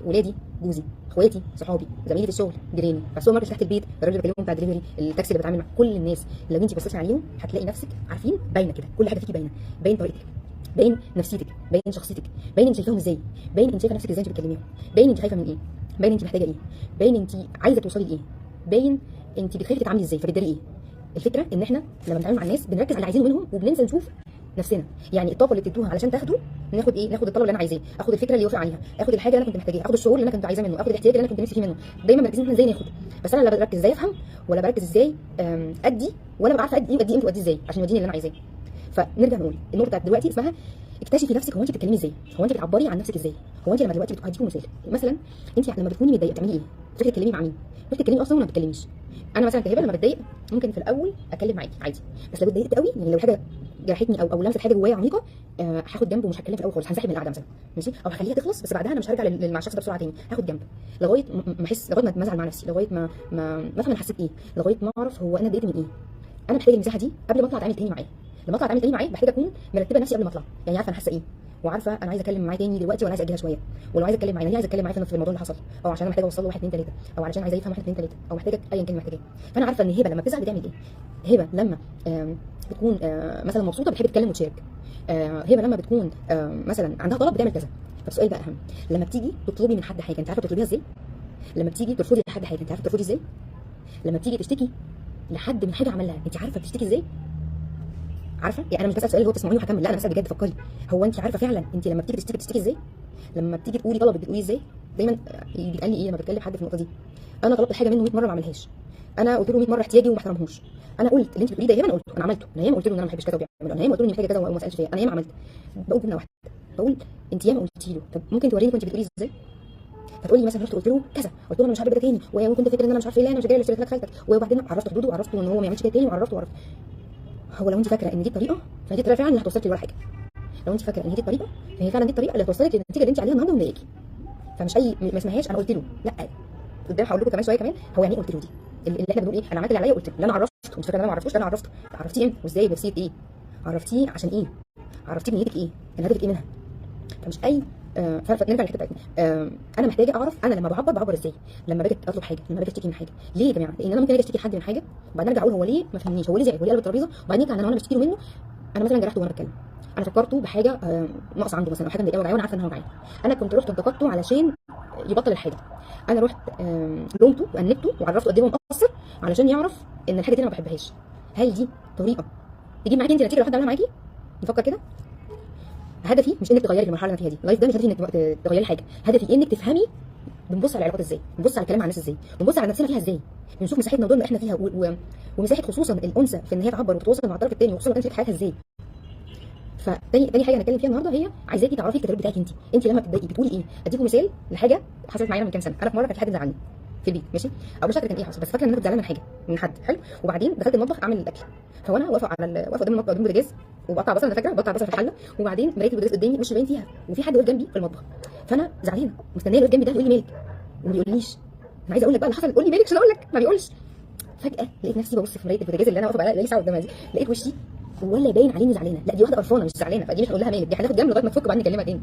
A: ولادي، جوزي، اخواتي، صحابي، زمايلي في الشغل، جيراني، بتاع السوبر ماركت تحت البيت، الراجل اللي بكلمهم بتاع الدليفري، التاكسي اللي بتعامل مع كل الناس. لو انت بصيتي عليهم هتلاقي نفسك عارفين باينه كده، كل حاجه فيكي باينه، باين طريقتك، باين نفسيتك، باين شخصيتك، باين انت شايفاهم ازاي، باين انت شايفه نفسك ازاي انت بتكلميهم، باين انت خايفه من ايه، باين انت محتاجه ايه، باين انت عايزه توصلي لايه، باين انت بتخافي تتعاملي ازاي فبتداري ايه. الفكره ان احنا لما بنتعامل مع الناس بنركز على اللي عايزينه منهم وبننسى نشوف نفسنا. يعني الطاقه اللي بتدوها علشان تاخده، ناخد ايه؟ ناخد الطلب اللي انا عايزاه، اخد الفكره اللي يوافق عليها، اخد الحاجه اللي انا كنت محتاجاها، اخد الشعور اللي انا كنت عايزاه منه، اخد الاحتياج اللي انا كنت نفسي فيه منه. دايما مركزين احنا ازاي ناخد، بس انا لا بركز ازاي افهم ولا بركز ازاي ادي، ولا ببقى عارفه ادي امتى وادي ازاي عشان يوديني اللي انا عايزاه. فنرجع نقول النقطه بتاعت دلوقتي اسمها اكتشفي نفسك. هو انت بتتكلمي ازاي؟ هو انت بتعبري عن نفسك ازاي؟ هو انت لما دلوقتي هديكم مثلا انت لما بتكوني متضايقه بتعملي ايه؟ بتروحي تتكلمي مع مين؟ بتروحي تتكلمي اصلا ولا ما بتتكلميش؟ انا مثلا كهبه لما بتضايق ممكن في الاول اتكلم معاكي عادي، بس لو اتضايقت قوي يعني لو حاجه جرحتني او لمست حاجه جوايا عميقه، هاخد جنب ومش هتكلم في الاول خالص، هنسحب من القعده مثلا، ماشي، او هخليها تخلص، بس بعدها انا مش هرجع مع الشخص ده بسرعه تاني، هاخد جنب لغايه ما احس، لغايه ما ازعل مع نفسي، لغايه ما افهم انا حسيت ايه، لغايه ما اعرف هو انا اتضايقت من ايه. انا محتاجه المساحه دي قبل ما اطلع اتعامل تاني معاه. لما اطلع اتعامل تاني معاه محتاجه اكون مرتبه نفسي قبل ما اطلع، يعني عارفه انا حاسه ايه، وعارفه انا عايزه اتكلم معاه تاني دلوقتي ولا عايزه اجلها شويه، ولو عايزه اتكلم معاه يعني عايزه اتكلم معاه في الموضوع اللي حصل، او عشان انا محتاجه اوصل له 1 2 3، او علشان عايزه يفهم 1 2 3، او محتاجه ايا كان محتاجاه. فانا عارفه ان هبه لما بتزعل بتعمل ايه. هبه لما بتكون مثلا مبسوطه بتحب تتكلم وتشارك. هبه لما بتكون مثلا عندها طلب بتعمل كذا. فالسؤال بقى اهم، لما بتيجي تطلبي من حد حاجه انت عارفه تطلبيها ازاي؟ لما بتيجي ترفضي لحد حاجه انت عارفه ترفضي ازاي؟ لما بتيجي تشتكي لحد من حاجه عملها انت عارفه بتشتكي ازاي؟ عارفه؟ يعني انا مش بسال سؤال اللي هو تسمعوني وهكمل، لا انا بسال بجد، فكري، هو انت عارفه فعلا انت لما بتيجي تشتكي بتشتكي ازاي؟ لما بتيجي تقولي طلب بتقولي ازاي؟ دايما بيتقال لي ايه لما بتكلم حد في النقطه دي، انا طلبت حاجه منه 100 مره ما عملهاش، انا قلت له 100 مره احتياجي وما احترمهوش، انا قلت اللي انت بتقوليه ده ياما، انا قلته، انا عملته، انا ياما قلت له ان انا ما بحبش كذا وبيعمله، انا ياما قلت له اني محتاجه كذا وما سالش فيا، انا ياما عملت. بقول جمله واحده، بقول انت ياما قلتي له، طب ممكن توريني كنت بتقولي ازاي؟ فتقول لي مثلا رحت قلت له كذا، قلت له انا مش عارف كده تاني، وكنت فاكر ان انا مش عارف ايه، لا انا مش جايه لك خالتك، وبعدين عرفت حدوده وعرفته ان هو ما يعملش كده تاني وعرفته. هو لو انت فاكره ان دي الطريقه فدي الطريقه فعلا اللي هتوصلك لورا حاجه. لو انت فاكره ان دي الطريقه فهي فعلا دي الطريقه اللي هتوصلك للنتيجه اللي انت عليها النهارده ومضايقاكي. فمش اي ما اسمهاش انا قلت له، لا، قدام هقول لكم كمان شويه كمان هو يعني ايه قلت له دي، اللي احنا بنقول ايه، انا عملت اللي عليا وقلت له، لا انا عرفته، انت فاكره ان انا ما عرفتوش، لا انا عرفته. عرفتيه امتى وازاي بنفسيه ايه؟ عرفتيه عشان ايه؟ عرفتيه بنيتك ايه؟ كان هدفك ايه منها؟ فمش اي فنرجع للحته بتاعتنا. انا محتاجه اعرف انا لما بعبر ازاي، لما باجي اطلب حاجه، لما باجي اشتكي من حاجه، ليه يا جماعه؟ لان انا ممكن اجي اشتكي لحد من حاجه وبعدين ارجع اقول هو ليه ما فهمنيش، هو ليه زعل، هو ليه قلب الترابيزه، وبعدين يطلع ان انا بشتكي له منه انا مثلا جرحته وانا بتكلم، انا فكرته بحاجه ناقص عنده مثلا، او حاجه مضايقاه وجعاه وانا عارفه ان هو وجعان، انا كنت رحت انتقدته علشان يبطل الحاجه، انا رحت لومته وانبته وعرفته قد ايه هو مقصر علشان يعرف ان الحاجه دي انا ما بحبهاش. هل دي طريقه تجيب معاكي انت نتيجه لو حد عملها معاكي؟ نفكر كده. هدفي مش انك تغيري المرحله اللي انا فيها دي، اللايف ده مش هدفي انك تغيري حاجه، هدفي انك تفهمي بنبص على العلاقات ازاي، بنبص على الكلام مع الناس ازاي، بنبص على نفسنا فيها ازاي، بنشوف مساحتنا ودورنا احنا فيها ومساحه خصوصا الانثى في ان هي تعبر وتتواصل مع الطرف الثاني، وخصوصا كانت حياتها ازاي. فتاني حاجه هنتكلم فيها النهارده هي عايزاكي تعرفي التدريب بتاعك انت لما بتبداي بتقولي ايه. اديكم مثال لحاجه حصلت معايا من كام سنه. انا في مره كانت حاجه تزعلني في البيت، ماشي، او مش فاكره كان ايه حصل، بس فاكره ان انا كنت زعلانه من حاجه من حد، حلو، وبعدين دخلت المطبخ اعمل الاكل، فوانا واقفه قدام المطبخ قدام البوتاجاز وبقطع بصل، انا فاكره بقطع بصل في الحله، وبعدين مرايه البوتاجاز قدامي مش باين فيها، وفي حد واقف جنبي في المطبخ، فانا زعلانه مستنيه اللي واقف جنبي ده يقول لي مالك، وما بيقوليش. انا عايزه اقول لك بقى اللي حصل، قول لي مالك عشان اقول لك، ما بيقولش. فجاه لقيت نفسي ببص في مرايه البوتاجاز اللي انا واقفه بقى لي ساعه قدامها دي، لقيت وشي ولا باين عليه اني زعلانه، لا دي واحده قرفانه مش زعلانه، فدي مش هقول لها مالك، دي هتاخد جنب لغايه ما تفك وبعدين نكلمها تاني.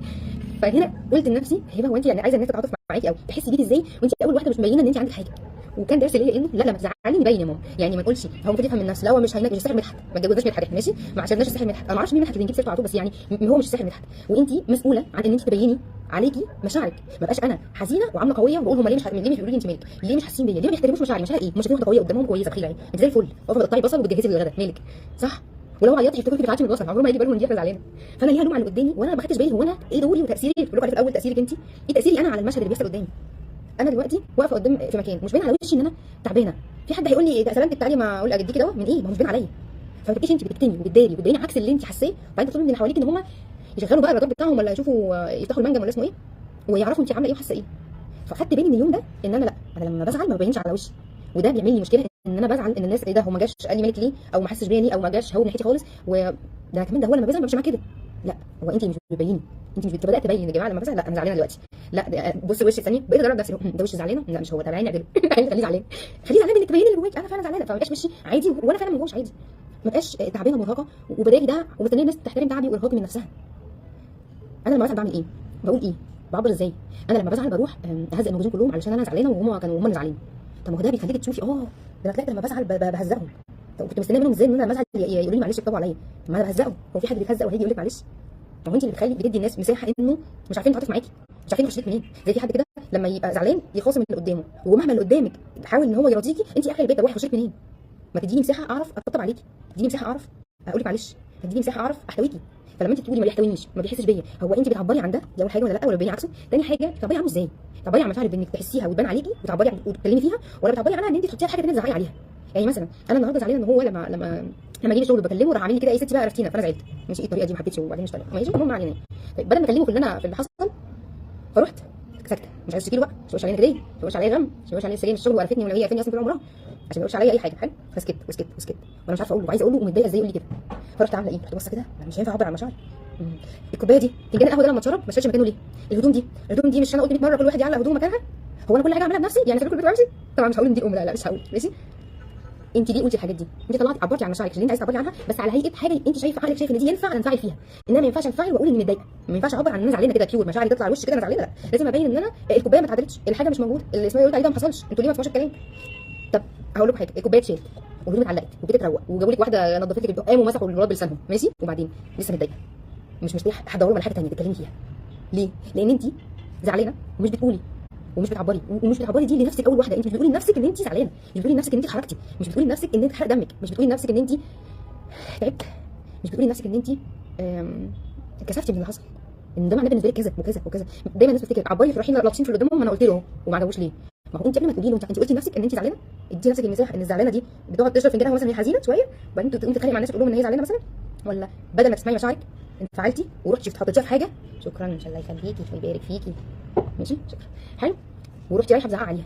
A: فهنا قلت لنفسي هبه، هو انت يعني عايزه الناس تتعاطف معاكي او تحسي بيكي ازاي وانت اول واحده مش مبينه ان انت عندك حاجه؟ وكان درس ليا انه لا لما تزعلي نبين يا ماما، يعني ما نقولش، هو المفروض يفهم من نفسه، لا هو مش السحر مدحت، ما اتجوزناش مدحت ماشي، ما عشرناش السحر مدحت، انا ما اعرفش مين مدحت اللي نجيب سيرته على طول، بس يعني هو مش السحر مدحت، وانت مسؤوله عن ان انت تبيني عليكي مشاعرك، ما بقاش انا حزينه وعامله قويه وبقول هم ليه مش بيقولوا لي انت مالك، ليه مش حاسين بيا، ليه ما بيحترموش مشاعري، مشاعر ايه؟ مش واحده قويه قدامهم كويسه بخير، انت زي الفل واقفه بتقطعي بصل وبتجهزي للغدا، مالك؟ صح؟ ولو عيطتي يفتكروا انك بتعيطي من البصل، عمره ما يجي بالهم ان دي احنا زعلانه. فانا ليها لوم على اللي قدامي وانا ما خدتش بالي هو انا ايه دوري وتاثيري، بقول لكم في الاول تاثيرك انت، ايه تاثيري انا على المشهد اللي بيحصل قدامي. انا دلوقتي واقفه قدام في مكان مش باين على وشي ان انا تعبانه، في حد هيقول لي ده سلامتك تعالي ما اقول اديكي دواء من ايه، ما هو مش باين عليا، فما تبقيش انت بتكتمي وبتداري وبتبيني عكس اللي انت حاساه، وبعدين تطلبي من اللي حواليك ان هم يشغلوا بقى الرادار بتاعهم ولا يشوفوا يفتحوا المنجم ولا اسمه ايه ويعرفوا انت عامله ايه وحاسه ايه. فخدت بالي من اليوم ده ان انا لا، انا لما بزعل ما ببينش على وشي، وده بيعمل لي مشكله ان انا بزعل ان الناس ايه ده هو ما جاش قال لي مالك ليه، او ما حسش بيا ليه، او ما جاش هو من ناحيتي خالص، وده انا كمان ده هو لما بزعل ما مش معاه كده، لا هو انت مش بتبيني، انت مش بدات تبين يا جماعه لما بزعل لا انا زعلانه دلوقتي، لا بص وشي ثانيه بقيت اجرب نفسي ده وشي زعلانه، لا مش هو، تابعيني اعدله خليه زعلان، خليه زعلان انك تبيني اللي جواك، انا فعلا زعلانه، فما بقاش وشي عادي وانا فعلا ما جواش عادي، ما بقاش تعبانه مرهقه وبداري ده ومستنيه الناس تحترم تعبي وارهاقي من نفسها. انا لما بزعل بعمل ايه؟ بقول ايه؟ بعبر ازاي؟ انا لما بزعل بروح اهزق الموجودين كلهم علشان انا زعلانه وهم اللي زعلانين. طب ما هو ده بيخليك تشوفي ده انا طلعت لما بزعل بهزقهم. طب كنت مستنيه منهم ازاي ان انا لما ازعل يقولوا لي معلش يطبطبوا عليا؟ ما انا بهزقه، هو في حد بيتهزق وهيجي يقول لك معلش؟ ما هو انت اللي بتدي الناس مساحه انه مش عارفين يتعاطفوا معاكي، مش عارفين يخشوا منين، زي في حد كده لما يبقى زعلان يخاصم اللي قدامه، ومهما اللي قدامك بيحاول ان هو يراضيكي انت اخر البيت بروح يخشك منين؟ ما تديني مساحه اعرف اطبطب عليكي، تديني مساحه اعرف اقول لك معلش، تديني مساحه اعرف احتويكي. فلما انت تقولي ما بيحتوينيش ما بيحسش بيا، هو انت بتعبري عن ده؟ دي اول حاجه ولا لا؟ ولا بتبيني عكسه؟ تاني حاجه بتعبري عنه ازاي؟ بتعبري عن مشاعرك بانك تحسيها وتبان عليكي وتعبري وتتكلمي فيها، ولا بتعبري عنها ان انت تحطيها في حاجه ثانيه تزعقي عليها؟ يعني مثلا انا النهارده زعلانه ان هو لما جه الشغل بكلمه راح عامل لي كده يا ستي بقى عرفتينا، فانا زعلت، ماشي، ايه الطريقه دي؟ ما حبيتش وبعدين مش طريقه، ماشي، المهم ما علينا. طيب بدل ما اكلمه كلنا في اللي حصل فرحت ساكته، مش عايز اشتكي له بقى، مش علينا كده، مش عليا غم، مش عليا سجاير من الشغل وقرفتني ولا هي قرفتني اصلا طول عمرها، عشان ما يقولش عليا اي حاجه. حلو، فسكت وسكت وسكت وانا مش عارفه اقول له وعايزه اقول له ومتضايقه ازاي يقول لي كده. فرحت عامله ايه؟ رحت باصه كده، انا مش هينفع اعبر عن مشاعري. الكوبايه دي، فنجان القهوه ده لما اتشرب ما شالش مكانه ليه؟ الهدوم دي مش انا قلت 100 مره كل واحد يعلق هدومه مكانها؟ هو انا كل حاجه اعملها بنفسي؟ يعني سيبك كل بنفسي؟ طبعا مش هقول ان دي لا لا مش هقول. ماشي، انت ليه قلتي الحاجات دي؟ انت طلعتي عبرتي عن مشاعرك اللي انت عايزه تعبري عنها، بس على هيئه حاجه انت شايفه عقلك شايف ان دي ينفع انفعل فيها، انما ما ينفعش انفعل واقول اني متضايقه، ما ينفعش اعبر عن ان انا زعلانه كده بيور مشاعري تطلع على الوش كده انا زعلانه، لا لازم ابين ان انا الكوبايه ما اتعدلتش، الحاجه مش موجوده، اللي اسمها يقول عليه ده ما حصلش، انتوا ليه ما تسمعوش الكلام؟ طب هقول لكم حاجه، الكوبايه اتشالت والهدوم اتعلقت وبتتروق وجابوا لك واحده نظفت لك البق قاموا مسحوا الغراب بلسانهم، ماشي، وبعدين لسه متضايقه، مش مستريحه، هدور على حاجه ثانيه تتكلمي فيها. ليه؟ لان انت زعلانه ومش بتقولي ومش بتعبري، ومش بتعبري دي لنفسك اول واحده، انت مش بتقولي لنفسك ان انت زعلانه، مش بتقولي لنفسك ان انت خرجتي، مش بتقولي لنفسك ان انت حرق دمك، مش بتقولي لنفسك ان انت تعبت، مش بتقولي لنفسك ان انت اتكسفتي من اللي حصل، ان ده معناه بالنسبه لك كذا وكذا وكذا. دايما الناس بتفتكر عبري رايحين لابسين في اللي قدامهم، انا قلت له وما عجبوش ليه؟ ما هو انت قبل ما تقولي له انت قلتي لنفسك ان انت زعلانه، ادي نفسك المساحه ان الزعلانه دي بتقعد تشرب فنجان قهوه مثلا هي حزينه شويه، وبعدين تقومي تتخانقي مع الناس تقول لهم ان هي زعلانه مثلا، ولا بدل ما تسمعي مشاعرك انفعلتي ورحتي حطيتيها في حاجه، شكرا ان شاء الله يخليكي ويبارك فيكي، ماشي شكرا، حلو، ورحتي رايحه مزعقه عليها.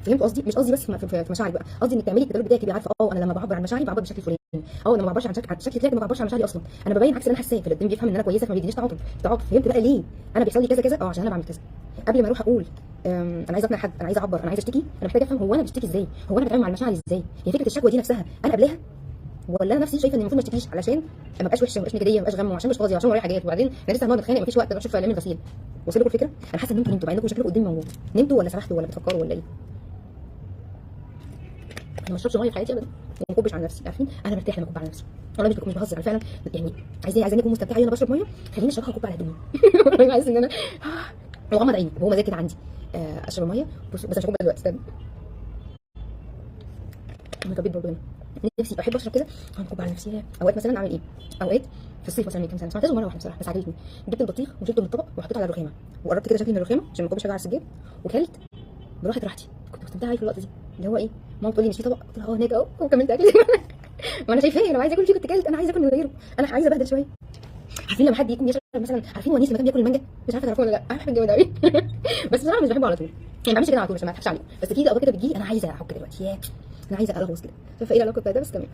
A: فهمتوا قصدي؟ مش قصدي بس في مشاعري بقى، قصدي انك تعملي الكتالوج بتاعك، تبقي عارفه انا لما بعبر عن مشاعري بعبر بشكل فلاني، انا ما بعبرش عن شكل طلعت ما بعبرش عن مشاعري اصلا، انا ببين عكس اللي انا حاساه، فاللي قدامي بيفهم ان انا كويسه فما بيدينيش تعاطف. فهمت بقى ليه انا بيحصل لي كذا كذا؟ عشان انا بعمل كذا. قبل ما اروح اقول انا عايزه اقنع حد، انا عايزه اعبر، انا عايزه اشتكي، انا محتاجه افهم هو انا بشتكي ازاي، هو انا بتعامل مع المشاعر ازاي، هي فكره الشكوى دي نفسها انا قبلها، ولا انا نفسي شايفه ان المفروض ما اشتكيش علشان ما ابقاش وحشه، ما ابقاش نكديه، ما ابقاش غم، وعشان مش فاضيه، وعشان ورايا حاجات، وبعدين احنا لسه هنقعد نتخانق مفيش وقت نشوف اعلان الغسيل. وصل لكم الفكره؟ انا حاسه ان انتوا نمتوا مع انكم شكلكم قدامي موجود، نمتوا ولا سرحتوا ولا بتفكروا ولا ايه؟ انا ما اشربش ميه في حياتي ابدا وما اكبش على نفسي، عارفين انا برتاح لما اكب على نفسي، والله مش بهزر، انا فعلا يعني عايزاني اكون مستمتعه وانا بشرب ميه، خليني اشربها واكب على هدومي والله عايز ان انا وغمض عيني وهو مزاج كده عندي اشرب ميه، بس مش هكب دلوقتي، استنى انا كبيت برضه هنا نفسي بحب اشرب كده هنكب على نفسي. اوقات مثلا اعمل ايه؟ اوقات في الصيف مثلا من كام سنه سمعتها مره واحده بصراحه بس عجبتني، جبت البطيخ وشلته من الطبق وحطيته على الرخامه وقربت كده شكلي من الرخامه عشان ما اكبش حاجه على السجاد، وكلت براحه راحتي، كنت مستمتعه في اللقطه دي اللي هو ايه، ماما بتقول لي مش في طبق، قلت لها هناك اهو وكملت اكل ما انا شايفاه لو عايزه اكل فيه كنت كلت، انا عايزه اكل من غيره، انا عايزه ابهدل شويه. عارفين لما حد يكون يشرب مثلا، عارفين ونيس لما كان بياكل المانجا، مش عارفه تعرفوه ولا لا، انا بحب الجو ده قوي بس بصراحه مش بحبه على طول، يعني ما بعملش كده على طول عشان ما اضحكش عليكم، بس في اوقات كده بتجيلي انا عايزه احك دلوقتي، انا عايزه الغوص كده، شايفه ايه العلاقه بتاعت ده؟ بس تمام.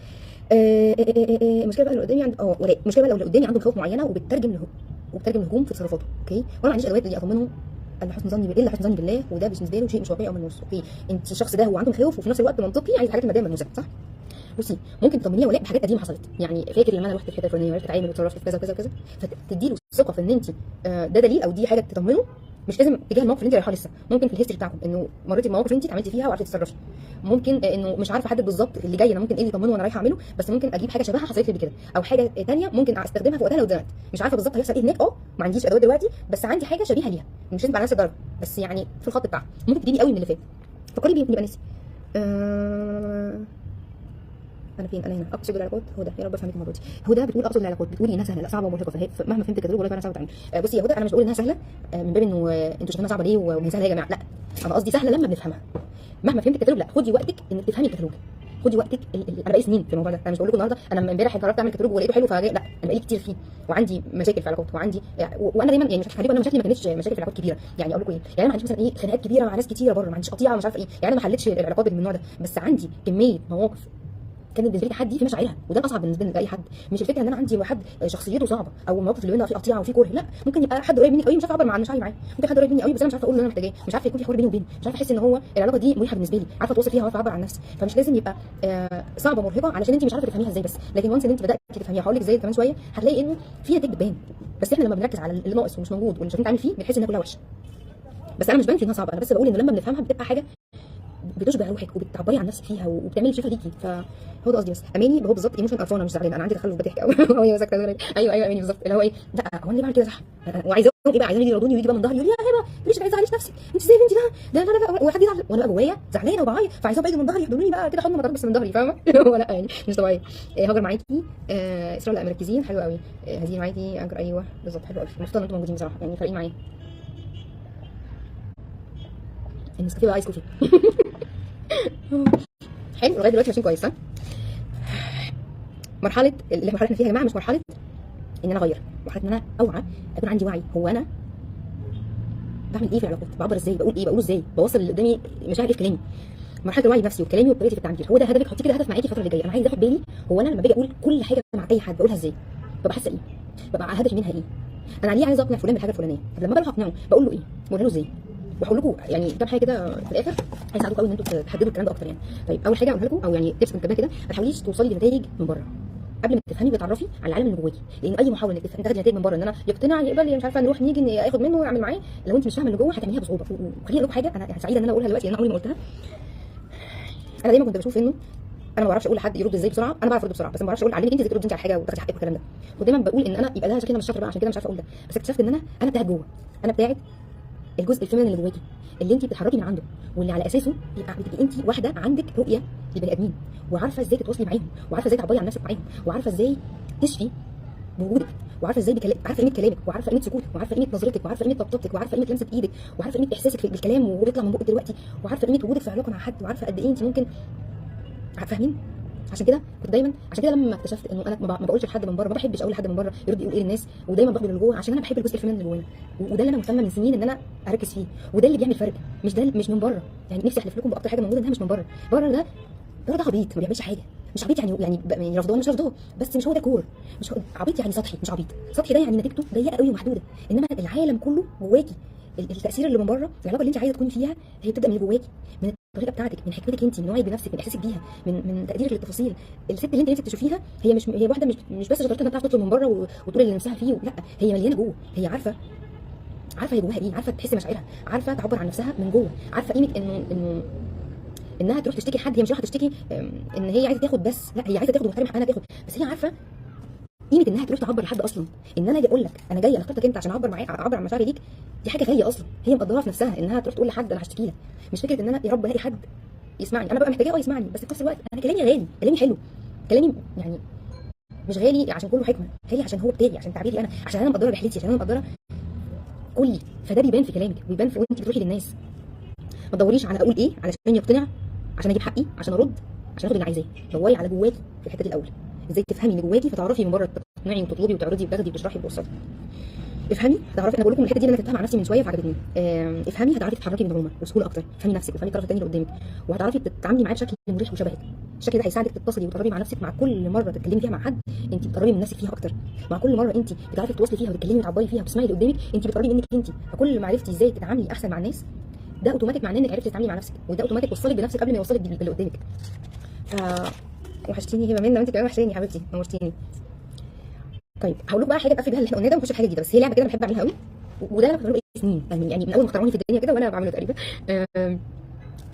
A: المشكله بقى اللي قدامي عنده المشكله بقى لو اللي قدامي عنده خوف معينه وبترجم الهجوم في تصرفاته، اوكي، وانا ما عنديش ادوات اللي اطمنه الا حسن ظني الا حسن ظني بالله، وده بالنسبه له شيء مش واقعي او ملموس، اوكي، انت الشخص ده هو عنده مخاوف وفي نفس الوقت منطقي عايز حاجات الماديه ملموسه، صح؟ بصي ممكن تطمنيه ولا بحاجات قديمه حصلت، يعني فاكر لما انا رحت في الحته الفلانيه وعرفت اتعامل وتصرفت في كذا وكذا وكذا، فتدي له الثقه في ان انت ده دليل او دي حاجه تطمنه، مش لازم تجاه الموقف اللي انت رايحه لسه، ممكن في الهيستوري بتاعكم انه مريتي بمواقف انت اتعاملتي فيها وعرفتي تتصرفي، ممكن انه مش عارفه احدد بالظبط اللي جاي انا ممكن ايه اللي يطمنه وانا رايحه اعمله، بس ممكن اجيب حاجه شبهها حصلت لي قبل كده، او حاجه ثانيه ممكن استخدمها في وقتها لو اتزنقت، مش عارفه بالظبط هيحصل ايه هناك، ما عنديش ادوات دلوقتي بس عندي حاجه شبيهه ليها، مش لازم على نفس الدرجه بس يعني في الخط بتاعها، ممكن تفيدني قوي من اللي فات. فكري بيه يبقى نسي. انا فين؟ انا هنا. اقصد العلاقات هدى، يا رب افهمك المره دي. هدى بتقول اقصد العلاقات، بتقولي انها سهله، لا صعبه ومرهقه، مهما فهمت الكتالوج والله فعلا صعبه تعمل. بصي يا هدى انا مش بقول انها سهله من باب انه انتوا شايفينها صعبه ليه وهي سهله يا جماعه، لا انا قصدي سهله لما بنفهمها. مهما فهمت الكتالوج لا، خدي وقتك انك تفهمي الكتالوج، خدي وقتك. انا بقالي سنين في الموضوع ده، انا مش بقول لكم النهارده انا امبارح قررت اعمل كتالوج ولقيته حلو فجاي، لا انا بقالي كتير فيه وعندي مشاكل في العلاقات وعندي وانا دايما يعني مش هخليكم، انا مشاكلي ما كانتش مشاكل في العلاقات كبيره، يعني اقول لكم ايه، يعني انا ما عنديش مثلا ايه خناقات كبيره مع ناس كتيره بره، ما عنديش قطيعه مش عارفه ايه، يعني انا ما حلتش العلاقات من النوع ده، بس عندي كميه مواقف كانت بالنسبه لي تحدي في مشاعرها، وده الاصعب بالنسبه لاي حد، مش الفكره ان انا عندي حد شخصيته صعبه او الموقف اللي بيننا فيه قطيعه وفيه كره، لا ممكن يبقى حد قريب مني قوي مش عارفه اعبر عن مشاعري معاه، ممكن حد قريب مني قوي بس انا مش عارفه اقول اللي انا محتاجاه، مش عارفه يكون في حوار بيني وبينه، مش عارفه احس ان هو العلاقه دي مريحه بالنسبه لي، عارفه اتواصل فيها وعارفه اعبر عن نفسي، فمش لازم يبقى صعبه مرهقه علشان انت مش عارفه تفهميها ازاي، بس لكن وانس ان انت بدات تفهميها هقول لك ازاي كمان شويه، هتلاقي انه في نتائج بتبان، بس احنا لما بنركز على اللي ناقص ومش موجود واللي مش عارفين نتعامل فيه بنحس انها كلها وحشه، بس انا مش بنفي انها صعبه، انا بس بقول انه لما بنفهمها بتبقى حاجه بتشبع روحك وبتعبري عن نفسك فيها وبتعملي شفا ليكي، فهو ده قصدي. بس اماني هو بالظبط ايموشن قرفانه مش زعلانه، انا عندي تخلف بضحك قوي هو ساكته ايوه اماني بالظبط اللي هو ايه، لا هو انا ليه بعمل كده صح، وعايزاهم ايه بقى، عايزين يرضوني ويجي بقى من ظهري يقول لي يا هبه ليش ما تزعليش نفسك انت ازاي بنتي ده لا وحد يزعل وانا بقى جوايا زعلانه وبعيط، فعايزاهم بقى يجوا من ظهري يحضنوني بقى كده حضن مطرب بس من ظهري، فاهمه هو لا يعني مش طبيعي. هاجر معاكي اسراء لا مركزين حلو قوي، هدي معاكي اجر ايوه بالظبط حلو قوي، مبسوطه ان انتم موجودين بصراحه يعني فارقين معايا. النسكافيه بقى ايس كوفي حلو لغايه دلوقتي ماشيين كويس، ها؟ مرحله اللي احنا فيها يا جماعه مش مرحله ان انا اغير، مرحله ان انا اوعى اكون عندي وعي، هو انا بعمل ايه في العلاقات، بعبر ازاي، بقول ايه، بقوله ازاي، بوصل اللي قدامي مشاعر ايه في كلامي، مرحله الوعي بنفسي وكلامي وطريقتي في التعبير، هو ده هدفك. حطي كده هدف معاكي الفتره اللي جايه. انا عايز اخد بالي هو انا لما باجي اقول كل حاجه مع اي حد بقولها ازاي، ببقى حاسه ايه، ببقى هدفي منها ايه، انا ليه عايزه اقنع فلان بالحاجه الفلانيه. طب لما بروح اقنعه بقول له ايه، بقول له ازاي، وهقول لكم يعني كام حاجه كده في الاخر هيساعدوكم قوي ان انتوا تحددوا الكلام ده اكتر يعني. طيب اول حاجه اقولها لكم، او يعني تبس كنت كده، ما تحاوليش توصلي لنتائج من بره قبل ما تفهمي وتتعرفي على العالم اللي جواكي، لان اي محاوله انك تاخدي نتائج من بره، ان انا يقتنع يقبل مش عارفه نروح نيجي اني اخد منه واعمل معاه، لو انت مش فاهمه اللي جوه هتعمليها بصعوبه. وخليني اقول لكم حاجه انا سعيده ان انا اقولها دلوقتي لان انا عمري ما قلتها. انا دايما كنت بشوف انه انا ما بعرفش اقول لحد يرد ازاي بسرعه، انا بعرف ارد بسرعه بس ما بعرفش اقول علمك انت ازاي تردي انت على حاجه وتاخدي حقك والكلام ده. ودايما بقول ان انا يبقى ده شكلي انا مش شاطره بقى عشان كده مش عارفه اقول ده، بس اكتشفت ان انا بتاعت جوه، انا بتاعت الجزء الفيمينين اللي جواكي اللي انت بتتحركي من عنده، واللي على اساسه بتبقي انت واحده عندك رؤيه للبني ادمين، وعارفه ازاي تتواصلي معاهم، وعارفه ازاي تعبري عن نفسك معاهم، وعارفه ازاي تشفي بوجودك، وعارفه ازاي عارفه قيمه كلامك، وعارفه قيمه سكوتك، وعارفه قيمه نظرتك، وعارفه قيمه طبطبتك، وعارفه قيمه لمسه ايدك، وعارفه قيمه احساسك بالكلام وهو بيطلع من بقك دلوقتي، وعارفه قيمه وجودك في علاقه مع حد، وعارفه قد ايه انت ممكن. فاهمين؟ عشان كده كنت دايما، عشان كده لما اكتشفت انه انا ما بقولش لحد من بره، ما بحبش اقول لحد من بره يرد يقول ايه للناس، ودايما باخد اللي جوه عشان انا بحب الجزء الفيمينين اللي جوانا، وده اللي انا مهتمه من سنين ان انا اركز فيه، وده اللي بيعمل فرق. مش ده مش من بره يعني، نفسي احلف لكم باكتر حاجه موجوده انها مش من بره. بره ده عبيط ما بيعملش حاجه، مش عبيط يعني رفضوه مش رفضوه، بس مش هو ده كور، مش هو عبيط يعني سطحي، مش عبيط سطحي ده يعني نتيجته ضيقه قوي ومحدوده، انما العالم كله جواكي. التاثير اللي من بره، العلاقه اللي انت عايزه تكوني فيها هي بتبدا من جواكي، من الطريقه بتاعتك، من حكمتك انت، من وعيك بنفسك، من احساسك بيها، من تقديرك للتفاصيل. الست اللي انت نفسك تشوفيها هي واحده مش بس شطارتها انها بتعرف تطلب من بره وتقول اللي نفسها فيه، لا هي مليانه جوه، هي عارفه هي جواها ايه، عارفه تحس مشاعرها، عارفه تعبر عن نفسها من جوه، عارفه قيمه انها تروح تشتكي حد، هي مش رايحه تشتكي ان هي عايزه تاخد بس، لا هي عايزه تاخد وتحترم حقها انها تاخد، بس هي عارفه قيمه انها تروح تعبر لحد اصلا. ان انا اجي اقول لك انا جايه اخترتك انت عشان اعبر عن مشاعري ليك، دي حاجه غاليه اصلا، هي مقدراها في نفسها انها تروح تقول لحد انا هشتكي لك. مش فكره ان انا يا رب الاقي حد يسمعني، انا ببقى محتاجاه يسمعني، بس في نفس الوقت انا كلامي غالي، كلامي حلو، كلامي يعني مش غالي عشان كله حكمه، غالي عشان هو بتاعي، عشان تعبيري انا، عشان انا مقدره رحلتي، عشان انا مقدره كلي، فده بيبان في كلامك، بيبان في وانت بتروحي للناس. ما تدوريش على اقول ايه علشان يقتنع، عشان اجيب حقي، عشان ارد، عشان اخد اللي عايزاه. دوري على جواكي في الحته دي الاول، ازاي تفهمي اللي جواكي فتعرفي من بره تقنعي وتطلبي وتعرضي وتاخدي وتشرحي وتوصلي. افهمي هتعرفي، انا بقول لكم الحته دي انا كتبتها مع نفسي من شويه فعجبتني. افهمي هتعرفي تتحركي بمرونه وسهوله اكتر، افهمي نفسك وافهمي الطرف الثاني اللي قدامك، وهتعرفي تتعاملي معاه بشكل مريح وشبهك. الشكل ده هيساعدك تتصلي وتقربي مع نفسك، مع كل مره تتكلمي فيها مع حد انت بتقربي من نفسك فيها اكتر، مع كل مره انت بتعرفي تتواصلي فيها وتتكلمي وتعبري فيها وتسمعي اللي قدامك انت بتقربي منك انت، فكل ما عرفتي ازاي تتعاملي احسن مع الناس ده اوتوماتيك معناه انك عرفتي تتعاملي مع نفسك، وده اوتوماتيك وصلك بنفسك قبل ما يوصلك باللي قدامك. وحشتيني هبه منى، وانت كمان وحشتيني يا حبيبتي، نورتيني. طيب هقول لكم بقى حاجه تقفل بيها اللي احنا قلناه ده، ونخش في حاجه جديده، بس هي لعبه كده انا بحب اعملها قوي، وده انا بعمله سنين يعني من اول ما اخترعوني في الدنيا كده وانا بعمله تقريبا.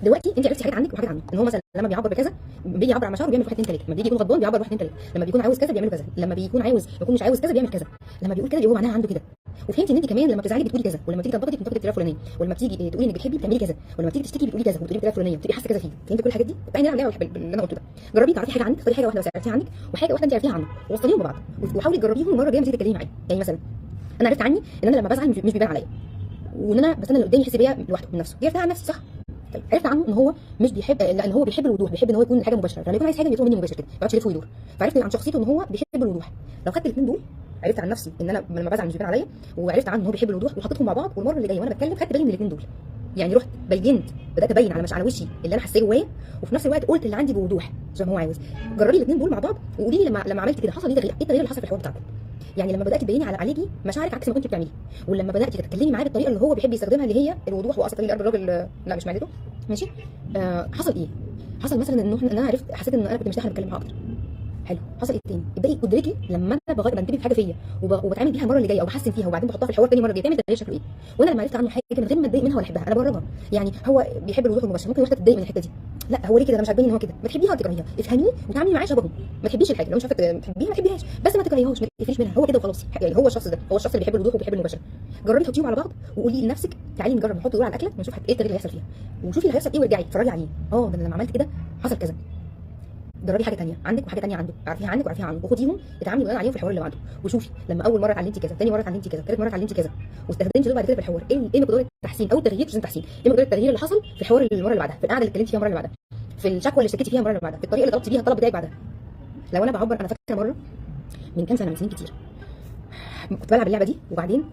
A: دلوقتي انت عرفتي حاجات عنك وحاجات عنه، ان هو مثلا لما بيعبر بكذا بيجي يعبر عن مشاعره بيعمل 1 2 3، لما بيجي يكون غضبان بيعبر 1 2 3، لما بيكون عاوز كذا بيعمل كذا، لما بيكون مش عاوز كذا بيعمل كذا، لما بيقول كذا يبقى هو معناها عنده كده. وفهمتي ان انت كمان لما بتزعلي بتقولي كذا، ولما تيجي تنتقدي بتنتقدي بالطريقه الفلانيه، ولما بتيجي تقولي انك بتحبي بتعملي كذا، ولما تيجي تشتكي بتقولي كذا وبتقولي بالطريقه الفلانيه وبتبقي حاسه كذا فيه. فهمتي كل الحاجات دي؟ تعالي نلعب لعبه اللي انا قلته ده. جربي تعرفي حاجه عنك، اختاري حاجه واحده بس عرفتيها عنك وحاجه واحده انت عرفتيها عنه ووصليهم ببعض، وحاولي تجربيهم المره الجايه لما تتكلمي معاه. يعني مثلا انا عرفت عني ان انا لما بزعل مش بيبان عليا، وان انا بستنى اللي قدامي يحس بيا لوحده من نفسه، دي عرفتها عن نفسي صح. طيب عرفت عنه ان هو مش بيحب، لان هو بيحب الوضوح، بيحب ان هو يكون الحاجه مباشره، لما يكون عايز حاجه بيطلب مني مباشر كده ما يقعدش يلف ويدور. فعرفت عن شخصيته ان هو بيحب الوضوح. لو خدت الاثنين دول عرفت عن نفسي ان انا لما بزعل مش بيبان عليا، وعرفت عنه ان هو بيحب الوضوح، وحطيتهم مع بعض، والمره اللي جايه وانا بتكلم خدت بالي من الاثنين دول، يعني رحت بينت، بدات ابين على على وشي اللي انا حاساه جوايا، وفي نفس الوقت قلت اللي عندي بوضوح زي ما هو عاوز. جربي الاثنين دول مع بعض وقولي لي لما عملت كده حصل ايه تغيير، ايه التغيير اللي حصل في الحوار بتاعك. يعني لما بدات تبيني عليكي مشاعرك عكس ما كنت بتعملي، ولما بدات تتكلمي معاه بالطريقه اللي هو بيحب يستخدمها اللي هي الوضوح، واصل طريقه قلب الراجل لا مش معدته ماشي. حصل ايه؟ حصل مثلا ان انا عرفت، حسيت ان انا كنت مرتاحه اتكلم معاه اكتر. حلو. حصل ايه تاني؟ ابداي ادركي لما انا بنتبه في حاجه فيا وبتعامل بيها المره اللي جايه او بحسن فيها وبعدين بحطها في الحوار تاني مره الجايه تعمل تغيير شكله ايه. وانا لما عرفت عنه حاجه من غير ما اتضايق منها ولا احبها انا بجربها. يعني هو بيحب الوضوح المباشر، ممكن واحده تتضايق من الحته دي، لا هو ليه كده، انا مش عاجبني ان هو كده، ما تحبيها ولا تكرهيها، افهميه وتعاملي معاه شبهه. ما تحبيش الحاجه، لو مش عارفه تحبيها ما تحبيهاش، بس ما تكرهيهاش، ما تقفليش منها، هو كده وخلاص. يعني هو الشخص ده هو الشخص اللي بيحب الوضوح وبيحب المباشر. جربي تحطيهم على بعض وقولي لنفسك تعالي نجرب نحط دول على الاكله ونشوف ايه التغيير اللي هيحصل فيها، وشوفي اللي هيحصل ايه وارجعي اتفرجي عليه. ده انا لما عملت كده حصل كذا. جربي حاجه ثانيه عندك وحاجه ثانيه عنده، عارفيها عنك وعارفيها عنه، وخديهم اتعاملي بناء عليهم في الحوار اللي بعده، وشوفي لما اول مره اتعلمتي كذا، ثاني مره اتعلمتي كذا، ثالث مره اتعلمتي كذا، واستخدمتي دول بعد كده في الحوار، ايه مقدار التحسين او التغيير، مش التحسين، ايه مقدار التغيير اللي حصل في الحوار المره اللي بعدها، في القعده اللي اتكلمتي فيها المره اللي بعدها، في الشكوى اللي اشتكيتي فيها المره اللي بعدها، في الطريقه اللي طلبتي بيها الطلب بتاعك بعدها. لو انا بعبر، انا فاكره مره من كام سنه، من سنين كتير، كنت بلعب اللعبه دي، وبعدين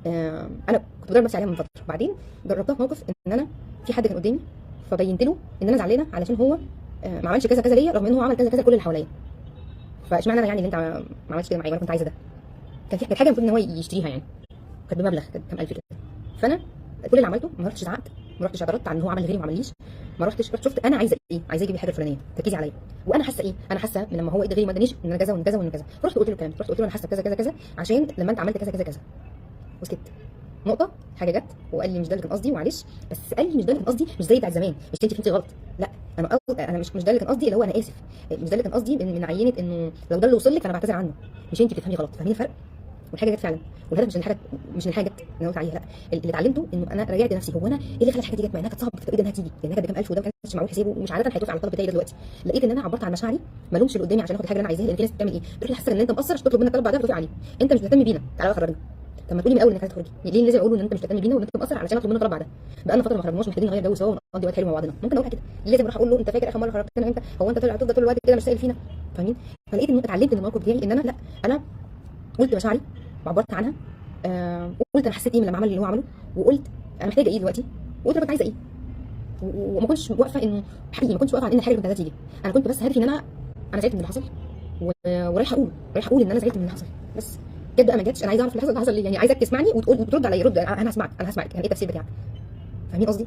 A: انا كنت بدرب نفسي عليها من فتره، وبعدين جربتها في موقف ان انا في حد كان قدامي فبينت له ان انا زعلانه علشان هو ما عملش كذا كذا ليا، رغم ان هو عمل كذا كذا لكل اللي حواليا. فاشمعنى انا يعني اللي انت ما عملتش كده معايا وانا كنت عايزه ده؟ كانت حاجه المفروض ان هو يشتريها يعني، كانت بمبلغ، كانت كام الف كده. فانا كل اللي عملته ما رحتش زعقت، ما رحتش اعترضت عن ان هو عمل غيري وما عمليش، ما رحتش، رحت شفت انا عايزه ايه، عايزه اجيب الحاجه الفلانيه، تركيزي عليا. وانا حاسه ايه، انا حاسه من لما هو غيري ما ادانيش ان انا كذا وان كذا وان كذا، رحت قلت له الكلام، رحت قلت له انا حاسه كذا كذا كذا عشان لما انت عملت كذا كذا كذا، وسكت. نقطه، حاجه جت وقال لي مش ده اللي كان قصدي ومعلش، بس قال لي مش ده اللي كان قصدي، مش زي بتاع زمان، مش انت فهمتي غلط، لا انا مش ده اللي كان قصدي، اللي هو انا اسف، مش ده اللي كان قصدي من عينه انه لو ده اللي وصل لك فانا بعتذر عنه، مش انت بتفهمي غلط. فاهمين الفرق؟ والحاجه جت فعلا، والهدف مش ان الحاجه جت انا قلت عليها، لا، اللي اتعلمته انه انا راجعت نفسي، هو انا ايه اللي خلى الحاجه دي جت، مع انها كانت صعبه كانت انها تيجي، لانها كانت بكام الف وده ما كانش معمول حسابه، ومش عاده هيتوافق على الطلب بتاعي ده دلوقتي. لقيت ان انا عبرت عن مشاعري، ما لومش اللي قدامي عشان اخد الحاجه اللي انا عايزاها، لان في ناس بتعمل ايه، تروح تحسسك ان انت مقصر عشان تطلب منك طلب بعدها بتوافق عليه، انت مش مهتم بينا، تعالى خرجنا. طب ما تقولي من الاول انك عايز تخرجي، ليه لازم اقول ان انت مش مهتم بينا وان انت مقصر علشان اطلب منك طلب بعدها؟ بقالنا فتره ما خرجناش، محتاجين نغير جو سوا ونقضي وقت حلو مع بعضنا. ممكن اقولها كده، ليه لازم اروح اقول له انت فاكر اخر مره خرجتنا امتى، هو انت هتفضل طول الوقت كده مش سائل فينا؟ فاهمين؟ فلقيت ان اتعلمت من الموقف بتاعي ان انا لا، انا قلت مشاعري وعبرت عنها، وقلت انا حسيت ايه من لما عمل اللي هو عمله، وقلت انا محتاجه ايه دلوقتي، وقلت انا كنت عايزه ايه، وما كنتش واقفه انه حقيقي، ما كنتش واقفه عن ان الحاجه اللي كنت عايزاها تيجي، انا كنت بس هدفي ان انا زعلت من اللي حصل، ورايحه اقول ان انا زعلت من اللي حصل. بس جت بقى ما جاتش، انا عايزه اعرف اللي حصل ليه، يعني عايزك تسمعني وترد عليا، رد، انا هسمعك يعني ايه التفسير بتاعك. فاهمين قصدي؟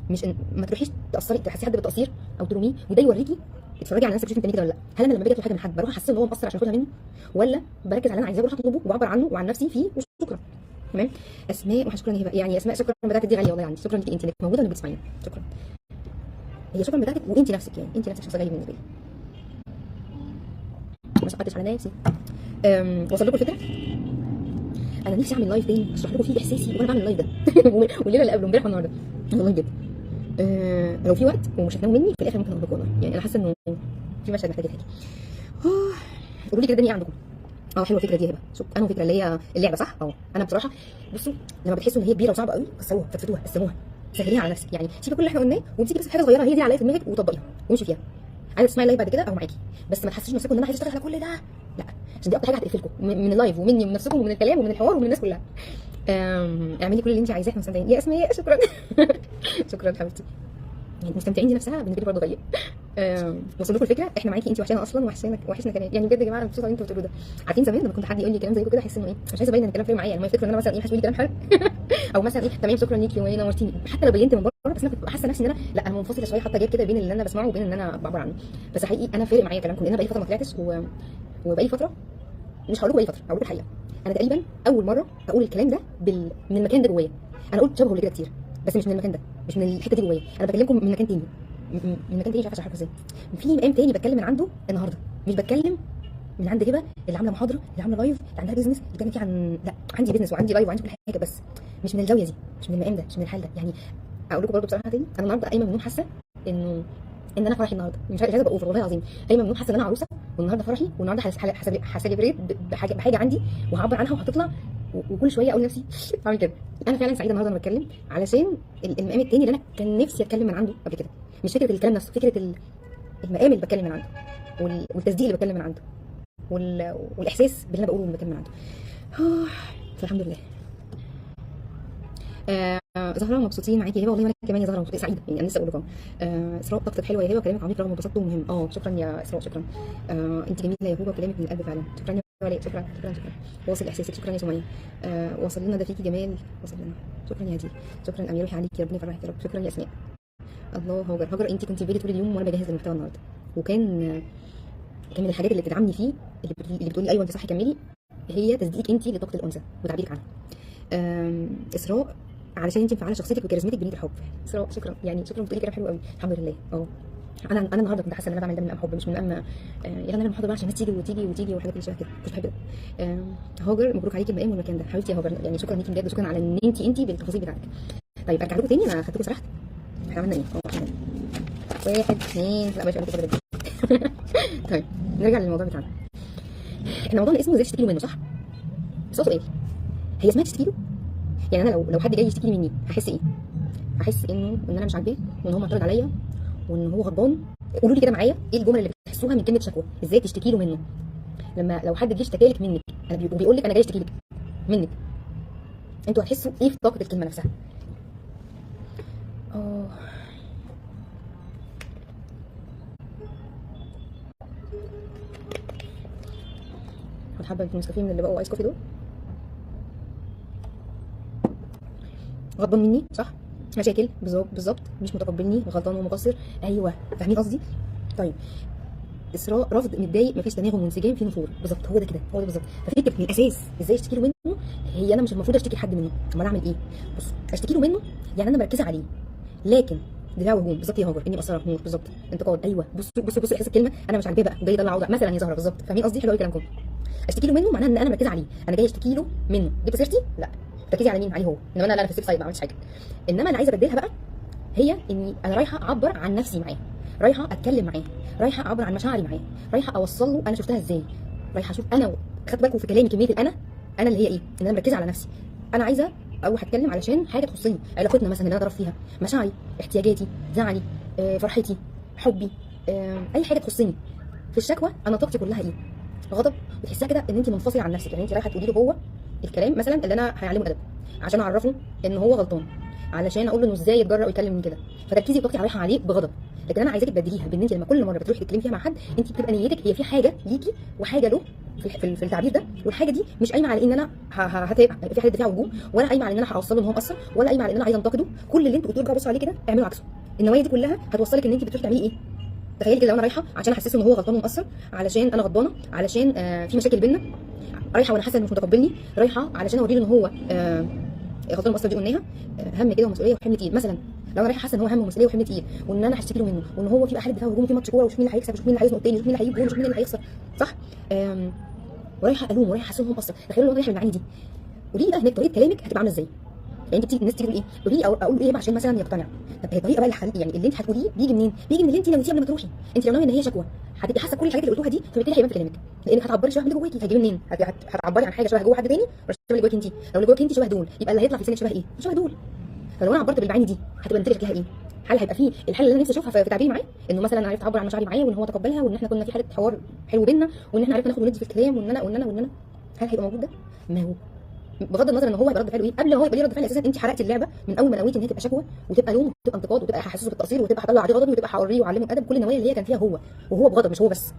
A: مش ما تروحيش تاثري تحسي حد بالتقصير او تلوميه، وده يوريكي، اتفرجي على نفسك شوفي انت كده ولا لا. هل انا لما باجي اطلب حاجه من حد بروح احس ان هو مقصر عشان اخدها منه، ولا بركز على اللي انا عايزاه واروح اطلبه وبعبر عنه وعن نفسي فيه وشكرا؟ تمام. اسماء، وشكرا هبه، يعني اسماء شكرا بتاعتك دي غاليه والله عندي، شكرا ليكي انت انك موجوده وانك بتسمعيني، شكرا. هي شكرا بتاعتك وانت نفسك، يعني انت نفسك شخص غالي بالنسبه لي، ما شقتش على نفسي. وصل لكم الفكره؟ انا نفسي اعمل لايف تاني اشرح لكم فيه احساسي وانا بعمل اللايف ده والليله اللي قبله امبارح والنهارده والله بجد. لو في وقت ومش هتناموا مني في الاخر ممكن اقول لكم والله، يعني انا حاسه انه في مشهد محتاج يتحكي. قولوا لي كده الدنيا ايه عندكم؟ حلوه الفكره دي يا هبه. شوف انا فكره اللي هي اللعبه صح. انا بصراحه بصوا، لما بتحسوا ان هي كبيره وصعبه قوي كسروها، فتفتوها، قسموها، سهليها على نفسك، يعني سيبي كل اللي احنا قلناه وامسكي بس في حاجه صغيره هي دي عليها في دماغك وطبقيها وامشي فيها. عايزه تسمعي اللايف بعد كده او معاكي، بس ما تحسسوش نفسكم ان انا عايزه اشتغل على كل ده، لا، عشان دي اكتر حاجه هتقفلكم من اللايف ومني ومن نفسكم ومن الكلام ومن الحوار ومن الناس كلها. اعملي كل اللي انت عايزاه، احنا مستمتعين يا اسماء، شكرا شكرا حبيبتي، يعني مستمتعين دي نفسها بالنسبه لي برضه غاليه. وصل لكم الفكره، احنا معاكي، انت وحشانا اصلا وحشنا كمان، يعني بجد يا جماعه انا مبسوطه ان انتوا بتقولوا ده. عارفين زمان لما كنت حد يقول لي كلام زي كده احس انه ايه، مش عايزه ابين ان الكلام فارق معايا، يعني ما يفتكروا ان انا مثلا ايه هتقولي كلام حلو او مثلا ايه تمام شكرا ليكي ونورتيني، حتى لو بينت من بره، بس انا كنت حاسه نفسي ان انا لا، انا منفصله شويه، حاطه جاب كده بين اللي انا بسمعه وبين ان انا بعبر عنه. بس حقيقي انا فارق معايا كلامكم، لان انا بقالي فتره ما طلعتش وبقالي فتره، مش هقول لكم بقالي فتره، هقول لكم الحقيقه، انا تقريبا اول مره اقول الكلام ده من المكان ده جوايا. انا قلت شبهه كده كتير بس مش من المكان ده، مش من الحته دي جوايا، انا بكلمكم من مكان تاني، من مكان تاني مش عارفه اشرحه ازاي. في مقام تاني بتكلم من عنده النهارده، مش بتكلم من عند هبه اللي عامله محاضره، اللي عامله لايف، اللي عندها بيزنس بتتكلم فيه عن، لا، عندي بيزنس وعندي لايف وعندي كل حاجه، بس مش من الزاويه دي، مش من المقام ده، مش من الحال ده. يعني اقول لكم برضه بصراحه تاني، انا النهارده قايمه من النوم حاسه ان انا فرحي النهارده، مش عايزه ابقى اوفر والله العظيم، قايمه من النوم حاسه ان انا عروسه، والنهارده فرحي، والنهارده هسليبريت بحاجه عندي وهعبر عنها وهتطلع، وكل شويه اقول لنفسي اعمل كده. انا فعلا سعيده النهارده وانا بتكلم علشان المقام التاني اللي انا كان نفسي اتكلم من عنده قبل كده، مش فكره الكلام نفسه، فكره المقام اللي بتكلم من عنده والتصديق اللي بتكلم من عنده والاحساس باللي انا بقوله لما بتكلم من عنده. فالحمد لله. زهره مبسوطين معاكي يا هبه والله، وانا كمان يا زهره سعيده، يعني انا لسه اقول لكم. اسراء طاقتك حلوه يا هبه وكلامك عميق رغم انبساطه ومهم. شكرا يا اسراء، شكرا. انت جميله يا هبه وكلامك من القلب فعلا، شكرا يا ولاء، شكرا شكرا شكرا. واصل احساسك، شكرا يا سميه. وصل لنا ده فيكي جمال، وصل لنا، شكرا يا هدي، شكرا امير، روحي عليكي، ربنا يفرحك يا رب، شكرا يا اسماء. الله. هاجر انت كنتي بالي طول اليوم وانا بجهز المحتوى النهارده، وكان من الحاجات اللي بتدعمني فيه، اللي بتقولي ايوه انت صح كملي، هي تصديقك انت لطاقه الانثى وتعبيرك عنها. اسراء علشان انت مفعله شخصيتك وكاريزمتك بنيت الحب. اسراء شكرا، يعني شكرا، بتقولي كلام حلو قوي، الحمد لله. انا النهارده كنت حاسه ان انا بعمل ده من مقام حب، مش من مقام يلا نعمل محاضره عشان الناس تيجي والحاجات اللي شبه كده، كنت بحب ده. هاجر مبروك عليكي المقام والمكان ده حبيبتي يا هاجر، يعني شكرا ليكي بجد، شكرا على ان انت بالتفاصيل بتاعتك. طيب ارجع لكم تاني، انا خدتكم سرحت، احنا عملنا ايه؟ 1 2 لا ماشي، انا كده طيب نرجع للموضوع بتاعنا. احنا موضوعنا اسمه ازاي تشتكي له منه، صح؟ بس هو سؤال، هي اسمها تشتكي له؟ يعني انا لو حد جاي يشتكي لي مني هحس ايه؟ هحس ان انا مش عاجباه وان هو معترض عليا وان هو غضبان. قولوا لي كده معايا ايه الجمل اللي بتحسوها من كلمه شكوى؟ ازاي تشتكي له منه؟ لو حد جه اشتكى لك منك، انا بيقول لك انا جاي اشتكي لك منك، انتوا هتحسوا ايه في طاقه الكلمه نفسها؟ هاخد حبه نسكافيه من اللي بقوا ايس كوفي دول. غضبان مني صح؟ مشاكل بالظبط، مش متقبلني، غلطان ومقصر، ايوه فاهمين قصدي؟ طيب اصرار، رفض، متضايق، مفيش تناغم وانسجام، في نفور، بالظبط هو ده كده، هو ده بالظبط. ففكره من الاساس ازاي اشتكي له منه، هي انا مش المفروض اشتكي لحد منه، امال اعمل ايه؟ بص اشتكي له منه يعني انا مركزه عليه، لكن دفاع وهجوم بالظبط يا هاجر، اني مقصره نور بالظبط، انتقاد ايوه، بصوا احساس الكلمه انا مش عاجباه بقى وجاي يطلع عوضه مثلا يا زهره بالظبط، فاهمين قصدي؟ حلو قوي كلامكم. اشتكي له منه معناها ان انا مركزه عليه، انا جاي اشتكي له منه، جبت سيرتي؟ لا، ركزي على مين؟ عليه هو، انما انا لا، انا في السيف سايد ما عملتش حاجه. انما انا عايزه ابدلها بقى، هي اني انا رايحه اعبر عن نفسي معاه، رايحه اتكلم معاه، رايحه اعبر عن مشاعري معاه، رايحه اوصل له انا شفتها ازاي، رايحه اشوف انا، خدت بالكم في كلامي كميه الانا، انا اللي هي ايه؟ ان انا مركزه على نفسي، انا عايزه اروح اتكلم علشان حاجه تخصني، علاقتنا مثلا اللي انا طرف فيها، مشاعري، احتياجاتي، زعلي، فرحتي، حبي، اي حاجه تخصني. في الشكوى انا طاقتي كلها ايه؟ غضب، بتحسها كده ان انت منفصله عن نفسك، يعني انت رايحه تقولي له هو الكلام مثلا اللي انا هيعلمه ادب عشان اعرفه ان هو غلطان، علشان اقول له انه ازاي يتجرأ ويكلم من كده، فتركيزي وطاقتي رايحه عليه بغضب. لكن انا عايزاكي تبدليها بان انت لما كل مره بتروحي تتكلمي فيها مع حد، انت بتبقى نيتك هي في حاجه ليكي وحاجه له في التعبير ده، والحاجه دي مش قايمه على ان انا في حاله دفاع وهجوم، ولا قايمه على ان انا هوصله ان هو مقصر، ولا قايمه على ان انا عايزه انتقده. كل اللي انتوا بتقولوا بقى بصوا عليه كده اعملوا عكسه، النوايا دي كلها هتوصلك ان انت بتروحي تعملي ايه؟ تخيلي كده لو انا رايحه عشان احسسه ان هو غلطان ومقصر، علشان انا غضبانه، علشان في مشاكل بينا، رايحه وانا حاسه انه مش متقبلني، رايحه علشان اوري له ان هو غلطان ومقصر، دي قلناها هم كده ومسؤوليه وحمل تقيل. مثلا لو انا رايحه حاسه ان هو هم ومسؤوليه وحمل تقيل، وان انا هشتكي له منه، وان هو في حاله دفاع وهجوم في ماتش كوره، وشوف مين اللي هيكسب، وشوف مين اللي هيزنق التاني، وشوف مين اللي هيجيب جول، وشوف مين اللي هيخسر، صح؟ ورايحه الوم، ورايحه احسسه ان هو مقصر. تخيلوا لو رايحه بالمعاني دي، قولي لي بقى هناك طريقه كلامك هتبقى عامله ازاي؟ يعني انت بتيجي الناس تيجي تقول ايه؟ قولي لي اقول ايه عشان مثلا يقتنع. طب هي الطريقه بقى يعني اللي انت هتقوليه بيجي منين؟ بيجي من اللي انت ناويتيه قبل ما تروحي. انت لو ناويه ان هي شكوى، هتبقي حاسه كل الحاجات اللي قلتوها دي، فبالتالي هيبان في كلامك، لانك هتعبري شبه اللي جواكي. هتجيبي منين؟ هتعبري عن حاجه شبه جوه حد تاني، ولا شبه اللي جواكي انت؟ لو اللي جواكي انت شبه دول، يبقى اللي هيطلع في لسانك شبه ايه؟ شبه دول. فلو انا عبرت بالمعاني دي، هتبقى نتيجه شكلها ايه؟ هل هيبقى فيه الحل اللي انا نفسي اشوفها في تعبيري معاه؟ انه مثلا انا عرفت اعبر عن مشاعري معاه، وان هو تقبلها، وان احنا كنا في حاله حوار حلو بينا، وان احنا عرفنا ناخد وندي في الكلام، وان انا هل هيبقى موجود ده؟ ما هو بغض النظر ان هو يبقى رد فعله ايه، قبل ما هو يبقى ليه رد فعل اساسا انت حرقتي اللعبه من اول ما نويتي ان هي تبقى شكوى، وتبقى لوم، وتبقى انتقاد، وتبقى هحسسه بالتقصير، وتبقى هطلع عليه غضبي، وتبقى هوريه واعلمه الادب، كل النوايا اللي هي كان فيها هو، وهو بغضب مش هو بس.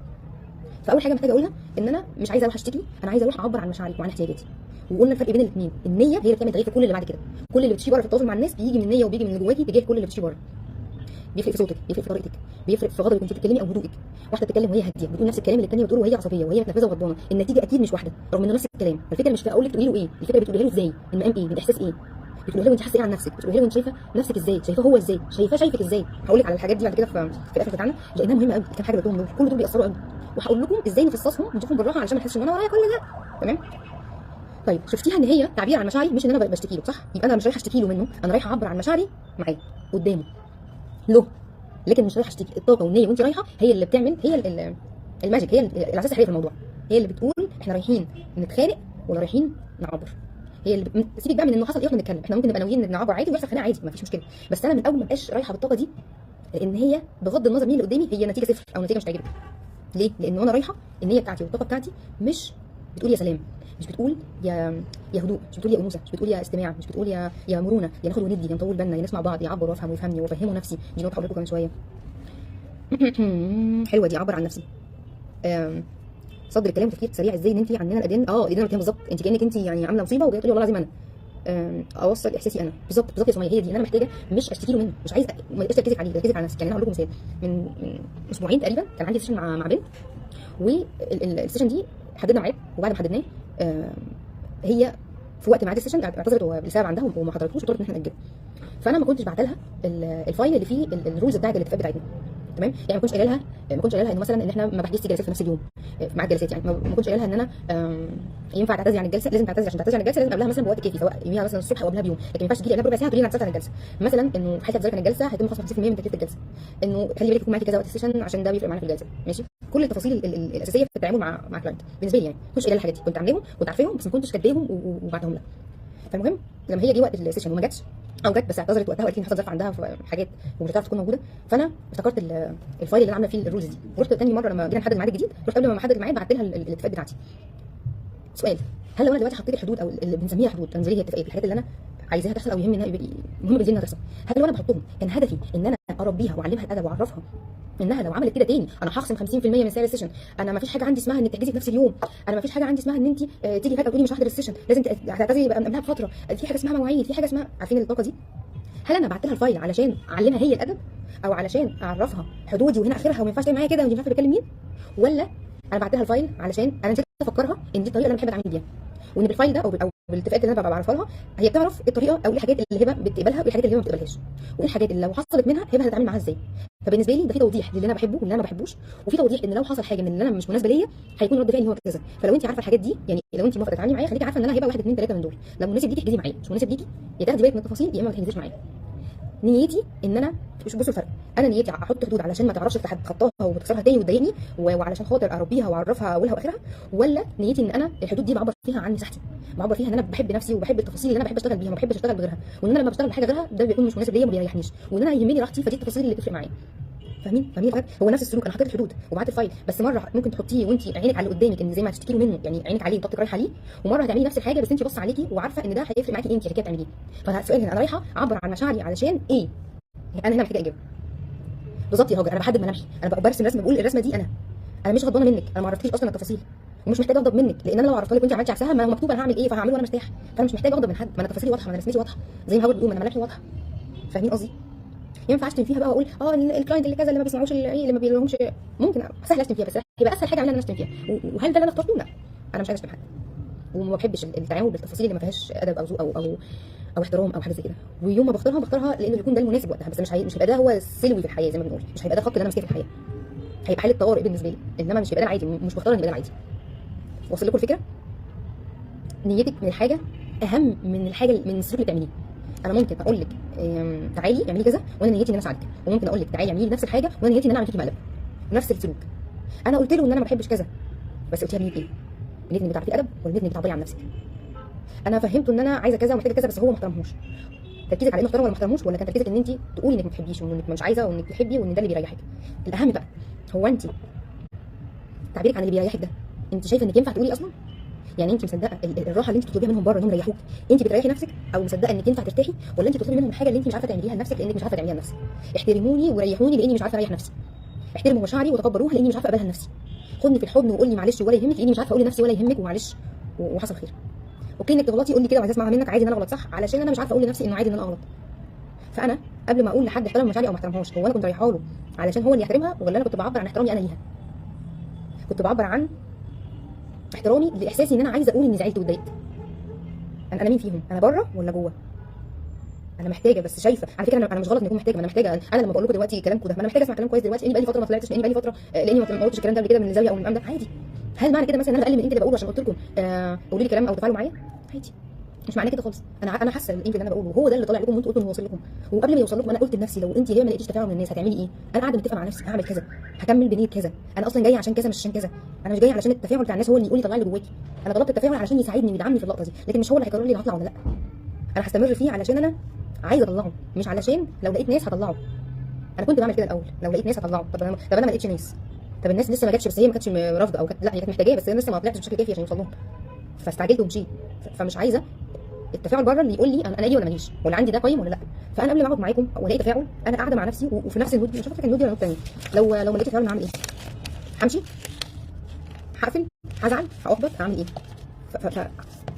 A: فاول حاجه محتاجه اقولها ان انا مش عايزه اروح اشتكي، انا عايزه اروح اعبر عن مشاعري وعن احتياجاتي. وقلنا الفرق بين الاثنين، النيه هي اللي بتعمل تغيير في كل اللي بعد كده. كل اللي بتشي بره في التواصل مع الناس بيجي من النيه، وبيجي من اللي جواكي تجاه كل اللي بتشي بره. بيفرق في صوتك، بيفرق في طريقتك، بيفرق في غضبك وانت بتتكلمي او هدوءك. واحده بتتكلم وهي هاديه بتقول نفس الكلام اللي الثانيه بتقوله وهي عصبيه وهي متنرفزه وغضبانه، النتيجه اكيد مش واحده رغم انه نفس الكلام. الفكره مش في اقول لك تقولي له ايه، الفكره بتقولي له ازاي، المقام ايه، الاحساس ايه، بتقولي له انت حاسه ايه عن نفسك، بتقولي له انت شايفه نفسك ازاي، شايفاه هو ازاي، شايفك ازاي. هقول لك على الحاجات دي بعد كده في القفل بتاعنا، لانها مهمه قوي. كام حاجه بتقولهم دول كل دول بيأثروا قوي، وهقول لكم ازاي نفصصهم ونشوفهم بالراحه علشان ما نحسش ان انا ورايا كل ده. تمام؟ طيب شفتيها ان هي تعبير عن مشاعري، مش ان انا بشتكي له، صح؟ يبقى انا مش رايحه اشتكي له منه، انا رايحه اعبر عن مشاعري معاه قدامه له، لكن مش رايحه اشتكي. الطاقه والنيه وانت رايحه هي اللي بتعمل، هي الماجيك، هي الاساس الحقيقي في الموضوع، هي اللي بتقول احنا رايحين نتخانق ولا رايحين نعبر. هي اللي سيبك بقى من انه حصل ايه واحنا بنتكلم، احنا ممكن نبقى ناويين نعبر عادي ويحصل خناقه عادي، ما فيش مشكله، بس انا من اول ما ابقاش رايحه بالطاقه دي، لان هي بغض النظر مين اللي قدامي هي نتيجه صفر او نتيجه مش تعجبك. ليه؟ لان وانا رايحه النيه بتاعتي والطاقه بتاعتي مش بتقول يا سلام، مش بتقول يا هدوء، مش بتقول يا انوثه، مش بتقول يا استماع، مش بتقول يا مرونه، يا ناخد وندي، يا نطول بالنا، يا نسمع بعض، يعبر وافهم ويفهمني وافهمه نفسي. دي نقطه هقول لكم كمان شويه. حلوه دي، اعبر عن نفسي. صدر الكلام وتفكير سريع، ازاي ان انت عندنا الايدين والاركان بالظبط، انت كانك انت يعني عامله مصيبه وجايه تقولي والله العظيم انا اوصل احساسي انا بالظبط يا سميه. هي دي ان انا محتاجه، مش اشتكي له منه، مش عايزه ما يبقاش تركيزك عليه، تركيزك على نفسك. يعني انا هقول لكم مثال، من اسبوعين تقريبا كان عندي سيشن مع بنت، والسيشن دي حددنا ميعاد، وبعد ما حددناه هي في وقت ميعاد السيشن اعتذرت لسبب عندها وما حضرتوش، وطلبت ان احنا ناجله. فانا ما كنتش بعت لها الفايل اللي فيه الرولز بتاعت الاتفاق بتاعتنا، تمام؟ يعني ما كنتش قايله لها انه مثلا ان احنا ما بحجزش جلسات في نفس اليوم مع الجلسات. يعني ما كنتش قايله لها ان انا ينفع تعتذري عن الجلسه، لازم تعتذري، عشان تعتذري عن الجلسه لازم قبلها مثلا بوقت كافي، سواء يوميها مثلا الصبح او قبلها بيوم، لكن ما ينفعش تجي لي قبلها بربع ساعه تقولي لي انا اعتذرت عن الجلسه. مثلا انه في حاله اعتذارك عن الجلسه هيتم خصم 50% من تكلفه الجلسه، انه خلي بالك يكون معاكي كذا وقت السيشن عشان ده بيفرق معانا في الجلسه، ماشي؟ كل التفاصيل الاساسيه في التعامل مع كلاينت بالنسبه لي، يعني ما كنتش قايله الحاجات دي، كنت عاملاهم كنت عارفاهم بس ما كنتش كاتباهم وبعتهم لها. فالمهم لما هي جه وقت السيشن وما جاتش، او جت بس اعتذرت وقتها وقالت لي ان حصل ظرف عندها في حاجات ومش هتعرف تكون موجوده، فانا افتكرت الفايل اللي انا عامله فيه الرولز دي، ورحت تاني مره لما جينا نحدد الميعاد الجديد، رحت قبل ما احدد الميعاد بعت لها الاتفاقات بتاعتي. سؤال، هل لو انا دلوقتي حطيت الحدود او اللي بنسميها حدود تنزيليه، هي اتفاقات، الحاجات اللي انا عايزاها تحصل او يهمني انها مهم بالنسبه انها تحصل. هل لو انا بحطهم كان هدفي ان انا اربيها واعلمها الادب واعرفها انها لو عملت كده تاني انا هخصم 50% من سعر السيشن، انا ما فيش حاجه عندي اسمها انك تحجزي في نفس اليوم، انا ما فيش حاجه عندي اسمها ان انت تيجي فجاه تقولي مش هحضر السيشن، لازم تعتذري بقى من قبلها بفتره، في حاجه اسمها مواعيد، في حاجه اسمها، عارفين الطاقه دي؟ هل انا بعت لها الفايل علشان اعلمها هي الادب، او علشان اعرفها حدودي وهنا اخرها وما ينفعش تعمل معايا كده وانت مش عارفه بتكلم مين، ولا انا بعت لها الفايل علشان انا نسيت افكرها ان دي الطريقه اللي انا بحب اتعامل بيها، وان بالفايل ده او بالاتفاقات اللي انا ببقى بعرفها لها هي بتعرف ايه الطريقه او ايه الحاجات اللي هبه بتقبلها وايه الحاجات اللي هبه ما بتقبلهاش، وايه الحاجات اللي لو حصلت منها هبه هتتعامل معاها ازاي. فبالنسبه لي ده في توضيح للي انا بحبه واللي انا ما بحبوش، وفي توضيح ان لو حصل حاجه من اللي انا مش مناسبه ليا هيكون رد فعلي هو كذا. فلو انت عارفه الحاجات دي، يعني لو انت موافقه تتعاملي معايا خليكي عارفه ان انا هبه 1 2 3 من دول، لو مناسب ليكي احجزي معايا، مش مناسب ليكي يا تاخدي بالك من التفاصيل يا اما ما تحجزيش معايا. نيتي ان انا بصوا الفرق، انا نيتي احط حدود علشان ما تعرفش تتخطاها وتكسرها تاني وتضايقني وعلشان خاطر اربيها واعرفها اولها واخرها، ولا نيتي ان انا الحدود دي بعبر فيها عن مساحتي، بعبر فيها ان انا بحب نفسي وبحب التفاصيل اللي انا بحب اشتغل بيها وما بحبش اشتغل بغيرها، وان انا لما بشتغل بحاجه غيرها ده بيكون مش مناسب ليا وما بيريحنيش، وان انا يهمني راحتي، فدي التفاصيل اللي بتفرق معايا. فاهمين الفرق؟ هو نفس السلوك، انا حطيت الحدود وبعت الفايل، بس مره ممكن تحطيه وانت عينك على اللي قدامك ان زي ما هتشتكي له منه، يعني عينك عليه وطاقتك رايحه عليه، ومره هتعملي نفس الحاجه بس انت باصه عليكي وعارفه ان ده هيفرق معاكي انت اللي كده بتعمليه. فالسؤال هنا انا رايحه اعبر عن مشاعري علشان ايه؟ انا هنا محتاجه اجابه بالظبط يا هاجر. انا بحدد ملامحي، انا برسم رسمه بقول الرسمه دي انا مش غضبانه منك، انا ما عرفتكيش اصلا التفاصيل ومش محتاجه اغضب منك، لان انا لو عرفتها لك وانت عملتي عكسها ما هو مكتوب انا هعمل ايه فهعمله وانا مرتاح، فانا مش محتاجه اغضب من حد، ما انا تفاصيلي واضحه، ما انا رسمتي واضحه زي ما هاجر بتقول، ما انا ملامحي واضحه. فاهمين قصدي؟ ينفع اشتم فيها بقى واقول الكلاينت اللي كذا اللي ما بيسمعوش اللي ما بيقولهمش، ممكن سهل اشتم فيها، بس هيبقى اسهل حاجه اعملها ان انا اشتم فيها، وهل ده اللي انا اخترته؟ لا، انا مش عايزه اشتم حد وما بحبش التعامل بالتفاصيل اللي ما فيهاش ادب او ذوق او احترام او حاجه زي كده، ويوم ما بختارها لانه بيكون ده المناسب وقتها، بس مش هيبقى ده هو السلوي في الحياه زي ما بنقول، مش هيبقى ده الخط اللي انا ماسكاه في الحياه، هيبقى حاله طوارئ بالنسبه لي، انما مش هيبقى ده العادي، مش بختار ان يبقى ده العادي. واصل لكم الفكره؟ نيتك من الحاجه اهم من الحاجه من السلوك اللي بتعمليه. انا ممكن اقول لك تعالي اعملي كذا وانا نيتي ان انا اساعدك، وممكن اقول لك تعالي اعملي نفس الحاجه وانا نيتي ان انا اعمل فيكي مقلب. نفس السلوك، انا قلت له ان انا ما بحبش كذا، بس قلتيها بنيه ايه؟ بنيه انك بتعرفي ادب ولا بنيه انك بتعبري عن نفسك؟ انا فهمته ان انا عايزه كذا ومحتاجه كذا، بس هو ما احترمهوش. تركيزك على انه احترم ولا ما احترموش، ولا كان تركيزك ان انت تقولي انك ما بتحبيش وانك مش عايزه وانك بتحبي وان ده اللي بيريحك؟ الاهم بقى هو انت تعبيرك عن اللي بيريحك ده، انت شايفه انك ينفع تقولي اصلا؟ يعني انت مصدقه الراحه اللي انت بتطلبيها منهم بره انهم يريحوك انت بتريحي نفسك، او مصدقه انك ينفع ترتاحي، ولا انت بتطلبي منهم الحاجه اللي انت مش عارفه تعمليها لنفسك لانك مش عارفه تعمليها لنفسك؟ احترموني وريحوني لاني مش عارفه اريح نفسي، احترموا مشاعري وتقبلوها لاني مش عارفه اقبلها لنفسي، خدني في الحضن وقول لي معلش ولا يهمك لاني مش عارفه اقول لنفسي ولا يهمك ومعلش وحصل خير. اوكي انك تغلطي قول لي كده وعايزه اسمعها منك، عادي ان انا اغلط صح، علشان انا مش عارفه اقول لنفسي انه عادي ان انا اغلط. فانا قبل ما اقول لحد احترم مشاعري او ما احترمهاش، هو انا كنت رايحه له علشان هو اللي يحترمها، ولا انا كنت بعبر عن احترامي انا ليها؟ كنت بعبر عن احترامي لاحساسي ان انا عايزه اقول اني زعلت واتضايقت. انا مين فيهم؟ انا بره ولا جوه؟ انا محتاجه، بس شايفه على فكره انا مش غلط اني اكون محتاجه، ما انا محتاجه، انا لما بقول لكم دلوقتي كلامكم ده ما انا محتاجه اسمع كلام كويس دلوقتي، لاني بقالي فتره ما طلعتش، لاني بقالي فتره لاني ما قلتش الكلام ده قبل كده من الزاويه او من الامام ده، عادي. هل معنى كده مثلا ان انا اقل من انت اللي بقوله عشان قلت لكم قولوا لي كلام او تفاعلوا معايا؟ عادي، مش معناه كده خالص. انا حاسه الانجل اللي انا بقوله هو ده اللي طالع لكم وانتوا قلتوا انه واصل لكم، وقبل ما يوصل لكم انا قلت لنفسي لو انت جايه ما لقيتيش تفاعل من الناس هتعملي ايه؟ انا قاعده متفقه مع نفسي هعمل كذا، هكمل بنيه كذا، انا اصلا جايه عشان كذا مش عشان كذا، انا مش جايه علشان التفاعل بتاع الناس هو اللي يقول لي طلع لي جواكي، انا طلبت التفاعل علشان يساعدني ويدعمني في اللقطه دي، لكن مش هو اللي هيقرر لي هطلع ولا لا. انا هستمر فيه علشان انا عايزه اطلعه، مش علشان لو لقيت ناس هطلعه. انا كنت بعمل كده الاول، لو لقيت ناس هطلعه. طب انا ما لقيتش ناس، طب الناس لسه ما جاتش، بس هي ما كانتش رافضه او لا هي كانت محتاجاه بس انا لسه ما طلعتش بشكل كافي عشان يوصل لهم، فاستعجلت ومشيت. فمش عايزه التفاعل بره اللي يقول لي انا ايه ولا ماليش، ولا عندي ده قيم ولا لا. فانا قبل ما اقعد معاكم والاقي تفاعل انا قاعده مع نفسي وفي نفس النود، مش فاكره النود ولا النود الثانيه، لو ما لقيتش تفاعل انا هعمل ايه؟ همشي، هقفل، هزعل، هاحبط، هعمل ايه؟